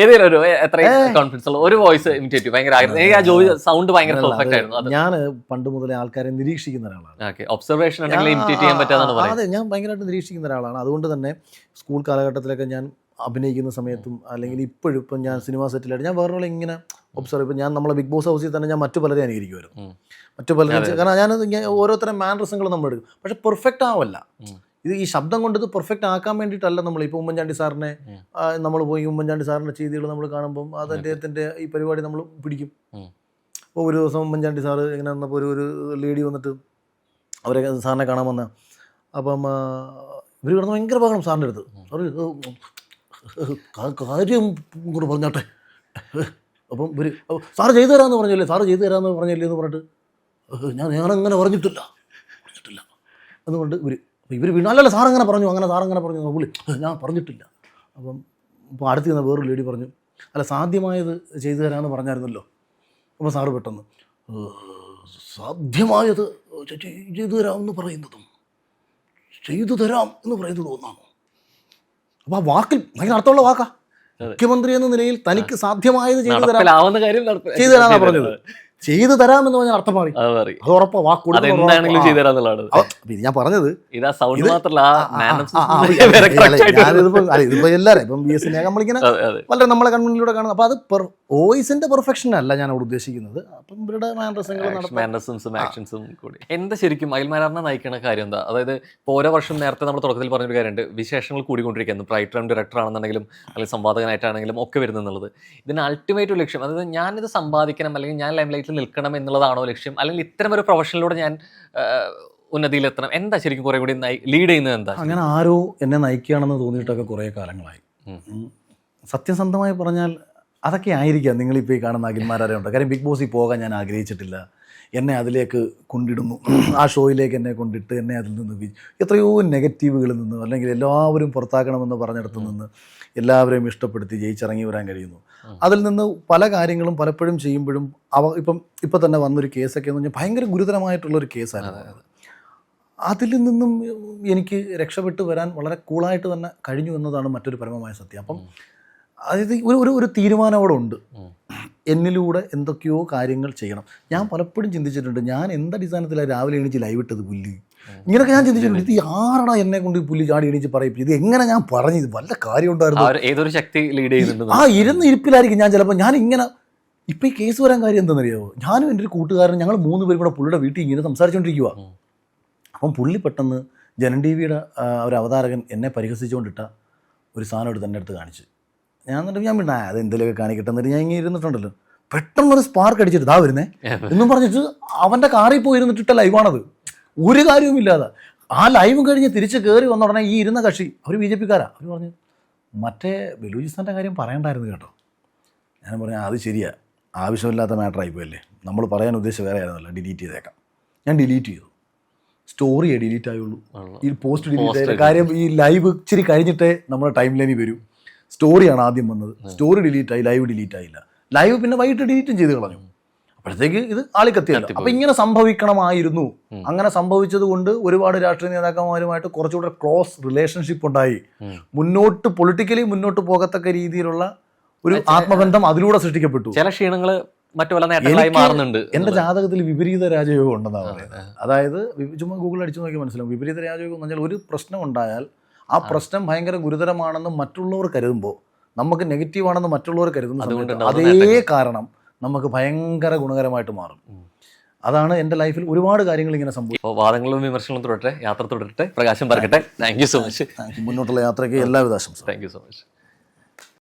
ഏതെങ്കിലും ഒരു എത്രയും കോൺഫിഡൻസ് ഉള്ള ഒരു വോയിസ് ഇമിറ്റേറ്റ് ചെയ്യും. ഭയങ്കര ആഗ്രഹം. ആ ജോലി സൗണ്ട് ഭയങ്കര പെർഫെക്റ്റ് ആയിരുന്നു. ഞാൻ പണ്ട് മുതലേ ആൾക്കാരെ നിരീക്ഷിക്കുന്ന ഒരാളാണ്. ഒബ്സർവേഷൻ ഇമിറ്റേറ്റ് ചെയ്യാൻ പറ്റാതെ. അതെ, ഞാൻ ഭയങ്കരമായിട്ട് നിരീക്ഷിക്കുന്ന ഒരാളാണ്. അതുകൊണ്ട് തന്നെ സ്കൂൾ കാലഘട്ടത്തിലൊക്കെ ഞാൻ അഭിനയിക്കുന്ന സമയത്തും അല്ലെങ്കിൽ ഇപ്പോഴും ഇപ്പം ഞാൻ സിനിമാ സെറ്റിലായിട്ട് ഞാൻ വേറെ ഇങ്ങനെ ഒബ്സർവ്. ഇപ്പം ഞാൻ നമ്മളെ ബിഗ് ബോസ് ഹൗസിൽ തന്നെ ഞാൻ മറ്റു പലരെയും അനുകരിക്കുമായിരുന്നു. മറ്റു പലരെയും കാരണം ഞാനത് ഓരോരുത്തരും മാനറിസങ്ങൾ നമ്മൾ എടുക്കും. പക്ഷെ പെർഫെക്റ്റ് ആവല്ല. ഇത് ഈ ശബ്ദം കൊണ്ട് ഇത് പെർഫെക്റ്റ് ആക്കാൻ വേണ്ടിയിട്ടല്ല. നമ്മൾ ഇപ്പോൾ ഉമ്മൻചാണ്ടി സാറിനെ നമ്മൾ പോയി ഉമ്മൻചാണ്ടി സാറിൻ്റെ ചെയ്തികൾ നമ്മൾ കാണുമ്പം അത് അദ്ദേഹത്തിൻ്റെ ഈ പരിപാടി നമ്മൾ പിടിക്കും. അപ്പോൾ ഒരു ദിവസം ഉമ്മൻചാണ്ടി സാറ് ഇങ്ങനെ വന്നപ്പോൾ ഒരു ലേഡി വന്നിട്ട് അവരെ സാറിനെ കാണാൻ വന്ന, അപ്പം ഇവർ കിടന്ന് ഭയങ്കര ബഹളം സാറിൻ്റെ അടുത്ത്. കാര്യം കൂടെ പറഞ്ഞാട്ടെ. അപ്പം ഇവർ സാറ് ചെയ്തു തരാമെന്ന് പറഞ്ഞല്ലേ, സാറ് ചെയ്തു തരാമെന്ന് പറഞ്ഞല്ലേ എന്ന് പറഞ്ഞിട്ട് ഞാനങ്ങനെ പറഞ്ഞിട്ടില്ല എന്നുകൊണ്ട് ഇവർ വീണു. അല്ലല്ല സാറങ്ങനെ പറഞ്ഞു, അങ്ങനെ സാറങ്ങനെ പറഞ്ഞു. പുള്ളി ഞാൻ പറഞ്ഞിട്ടില്ല. അപ്പം ഇപ്പോൾ അടുത്ത് ചെന്ന വേറൊരു ലേഡി പറഞ്ഞു, അല്ല സാധ്യമായത് ചെയ്തു തരാമെന്ന് പറഞ്ഞായിരുന്നല്ലോ. അപ്പോൾ സാറ് പെട്ടെന്ന് സാധ്യമായത് ചെയ്തു തരാമെന്ന് പറയുന്നതും ചെയ്തു തരാം എന്ന് പറയുന്നതും ഒന്നാണോ? അപ്പോൾ ആ വാക്കിൽ ഭയങ്കര അർത്ഥമുള്ള വാക്കാ. മുഖ്യമന്ത്രി എന്ന നിലയിൽ തനിക്ക് സാധ്യമായത് ചെയ്തു തരാമെന്നാണ് പറഞ്ഞത്. ചെയ്തു തരാമെന്ന് പറഞ്ഞാൽ അർത്ഥം മാറി. അത് ഉറപ്പാ. ഞാൻ പറഞ്ഞത് ഇതിപ്പോ എല്ലാവരും ഇപ്പം BS നമ്മളിങ്ങനെ വളരെ നമ്മളെ കൺമുന്നിലൂടെ കാണുന്നത്. അപ്പൊ അത് വോയിസിന്റെ പെർഫെക്ഷൻ അല്ല ഞാൻ അവിടെ ഉദ്ദേശിക്കുന്നത്. അപ്പം ഇവരുടെ മാനറിസംസും ആക്ഷൻസും കൂടി. എന്താ ശരിക്കും അഖിൽമാരാറിനെ നയിക്കുന്ന കാര്യം എന്താ? അതായത് ഇപ്പോൾ ഓരോ വർഷം നേരത്തെ നമ്മൾ തുടക്കത്തിൽ പറഞ്ഞൊരു കാര്യമുണ്ട്, വിശേഷങ്ങൾ കൂടിക്കൊണ്ടിരിക്കുന്നു. റൈറ്ററും ഡയറക്ടർ ആണെന്നുണ്ടെങ്കിലും അല്ലെങ്കിൽ സംവാദകനായിട്ടാണെങ്കിലും ഒക്കെ വരുന്നുള്ളത്. ഇതിന് അൾട്ടിമേറ്റ് ലക്ഷ്യം, അതായത് ഞാനിത് സമ്പാദിക്കണം അല്ലെങ്കിൽ ഞാൻ ലൈംലൈറ്റിൽ നിൽക്കണം എന്നുള്ളതാണോ ലക്ഷ്യം, അല്ലെങ്കിൽ ഇത്തരം ഒരു പ്രൊഫഷനിലൂടെ ഞാൻ ഉന്നതിയിലെത്തണം? എന്താ ശരിക്കും കുറെ കൂടി ലീഡ് ചെയ്യുന്നത്? എന്താ അങ്ങനെ ആരോ എന്നെ നയിക്കുകയാണെന്ന് തോന്നിയിട്ടൊക്കെ കുറേ കാലങ്ങളായി. സത്യസന്ധമായി പറഞ്ഞാൽ അതൊക്കെ ആയിരിക്കാം നിങ്ങളിപ്പോൾ ഈ കാണുന്ന അഖിൽമാരാരെ ഉണ്ട്. കാര്യം ബിഗ് ബോസിൽ പോകാൻ ഞാൻ ആഗ്രഹിച്ചിട്ടില്ല. എന്നെ അതിലേക്ക് കൊണ്ടിടുന്നു, ആ ഷോയിലേക്ക് എന്നെ കൊണ്ടിട്ട് എന്നെ അതിൽ നിന്ന് എത്രയോ നെഗറ്റീവുകളിൽ നിന്ന് അല്ലെങ്കിൽ എല്ലാവരും പുറത്താക്കണമെന്ന് പറഞ്ഞിടത്തു നിന്ന് എല്ലാവരെയും ഇഷ്ടപ്പെടുത്തി ജയിച്ചിറങ്ങി വരാൻ കഴിയുന്നു. അതിൽ നിന്ന് പല കാര്യങ്ങളും പലപ്പോഴും ചെയ്യുമ്പോഴും ഇപ്പം തന്നെ വന്നൊരു കേസൊക്കെ എന്ന് പറഞ്ഞാൽ ഭയങ്കര ഗുരുതരമായിട്ടുള്ളൊരു കേസായിരുന്നു. അതിൽ നിന്നും എനിക്ക് രക്ഷപ്പെട്ടു വരാൻ വളരെ കൂളായിട്ട് തന്നെ കഴിഞ്ഞു എന്നതാണ് മറ്റൊരു പരമമായ സത്യം. അപ്പം അതായത് ഒരു തീരുമാനം അവിടെ ഉണ്ട്. എന്നിലൂടെ എന്തൊക്കെയോ കാര്യങ്ങൾ ചെയ്യണം. ഞാൻ പലപ്പോഴും ചിന്തിച്ചിട്ടുണ്ട്, ഞാൻ എന്തടിസ്ഥാനത്തിലാണ് രാവിലെ എണീച്ച് ലൈവ് ഇട്ടത് പുല്ല്. ഇങ്ങനെയൊക്കെ ഞാൻ ചിന്തിച്ചിട്ടുണ്ട്. ഇത് ആരാടാ എന്നെ കൊണ്ട് പുല്ല് ചാടി എണീച്ച് പറയിപ്പിച്ചു? ഇത് എങ്ങനെ ഞാൻ പറഞ്ഞു? ഇത് വല്ല കാര്യം ഉണ്ടായിരുന്നു? ഏതൊരു ശക്തി ലീഡ് ചെയ്യുന്നുണ്ട്. ഇരുന്ന് ഇരിപ്പിലായിരിക്കും ഞാൻ ചിലപ്പോൾ. ഞാൻ ഇങ്ങനെ ഇപ്പം ഈ കേസ് വരാൻ കാര്യം എന്താണെന്നറിയാമോ? ഞാനും എൻ്റെ ഒരു കൂട്ടുകാരൻ ഞങ്ങൾ 3 പേരും കൂടെ പുള്ളിയുടെ വീട്ടിൽ ഇങ്ങനെ സംസാരിച്ചുകൊണ്ടിരിക്കുക. അപ്പം പുള്ളി പെട്ടെന്ന് ജനൻ TV-യുടെ ഒരു അവതാരകൻ എന്നെ പരിഹസിച്ചുകൊണ്ടിട്ട ഒരു സാധനം എടുത്ത് എൻ്റെ അടുത്ത് കാണിച്ച്. ഞാൻ പിന്നെ അത് എന്തെങ്കിലുമൊക്കെ കാണിക്കട്ടെ എന്നിട്ട് ഞാൻ ഇങ്ങനെ ഇരുന്നിട്ടുണ്ടല്ലോ, പെട്ടെന്നൊരു സ്പാർക്ക് അടിച്ചിട്ട് ഇതാ വരുന്നേ എന്നും പറഞ്ഞിട്ട് അവൻ്റെ കാറിൽ പോയി ഇരുന്നിട്ടിട്ട ലൈവാണത്. ഒരു കാര്യവും ഇല്ലാതെ ആ ലൈവ് കഴിഞ്ഞ് തിരിച്ച് കയറി വന്ന ഉടനെ ഈ ഇരുന്ന കക്ഷി അവർ BJP-ക്കാരാ. അവർ പറഞ്ഞു മറ്റേ ബലൂചിസ്ഥാൻ്റെ കാര്യം പറയണ്ടായിരുന്നു കേട്ടോ. ഞാൻ പറഞ്ഞു അത് ശരിയാ, ആവശ്യമില്ലാത്ത മാറ്ററായിപ്പോയല്ലേ, നമ്മൾ പറയാൻ ഉദ്ദേശിച്ച വേറെ ആയിരുന്നല്ലോ, ഡിലീറ്റ് ചെയ്തേക്കാം. ഞാൻ ഡിലീറ്റ് ചെയ്തു. സ്റ്റോറിയേ ഡിലീറ്റ് ആയുള്ളൂ, ഈ പോസ്റ്റ് ഡിലീറ്റ് ആയില്ല. കാര്യം ഈ ലൈവ് ഇച്ചിരി കഴിഞ്ഞിട്ടേ നമ്മുടെ ടൈം ലൈനിൽ വരൂ. സ്റ്റോറിയാണ് ആദ്യം വന്നത്, സ്റ്റോറി ഡിലീറ്റ് ആയി, ലൈവ് ഡിലീറ്റ് ആയില്ല. ലൈവ് പിന്നെ വൈകിട്ട് ഡിലീറ്റും ചെയ്ത് കളഞ്ഞു. അപ്പോഴത്തേക്ക് ഇത് ആളിക്കത്തിയല്ലോ. അപ്പം ഇങ്ങനെ സംഭവിക്കണമായിരുന്നു. അങ്ങനെ സംഭവിച്ചത് കൊണ്ട് ഒരുപാട് രാഷ്ട്രീയ നേതാക്കന്മാരുമായിട്ട് കുറച്ചുകൂടെ ക്ലോസ് റിലേഷൻഷിപ്പ് ഉണ്ടായി. മുന്നോട്ട് പൊളിറ്റിക്കലി മുന്നോട്ട് പോകത്തക്ക രീതിയിലുള്ള ഒരു ആത്മബന്ധം അതിലൂടെ സൃഷ്ടിക്കപ്പെട്ടു. ചില ക്ഷീണങ്ങൾ മറ്റു പല നേട്ടങ്ങളായി മാറുന്നുണ്ട്. എൻ്റെ ജാതകത്തിൽ വിപരീത രാജയോഗം ഉണ്ടെന്നാണ് പറയുന്നത്. അതായത് ചുമ്മാ ഗൂഗിൾ അടിച്ചു നോക്കി മനസ്സിലാവും. വിപരീത രാജയോഗം എന്ന് പറഞ്ഞാൽ ഒരു പ്രശ്നം ഉണ്ടായാൽ ആ പ്രശ്നം ഭയങ്കര ഗുരുതരമാണെന്ന് മറ്റുള്ളവർ കരുതുമ്പോൾ, നമുക്ക് നെഗറ്റീവാണെന്ന് മറ്റുള്ളവർ കരുതുന്ന അതേ കാരണം നമുക്ക് ഭയങ്കര ഗുണകരമായിട്ട് മാറും. അതാണ് എൻ്റെ ലൈഫിൽ ഒരുപാട് കാര്യങ്ങൾ ഇങ്ങനെ സംഭവിക്കും. വാദങ്ങളും വിമർശനങ്ങളും തുടരട്ടെ, യാത്ര തുടരട്ടെ, പ്രകാശം പരക്കട്ടെ. Thank you so much. മുന്നോട്ടുള്ള യാത്രയ്ക്ക് എല്ലാവിധ ആശംസകളും. Thank you so much.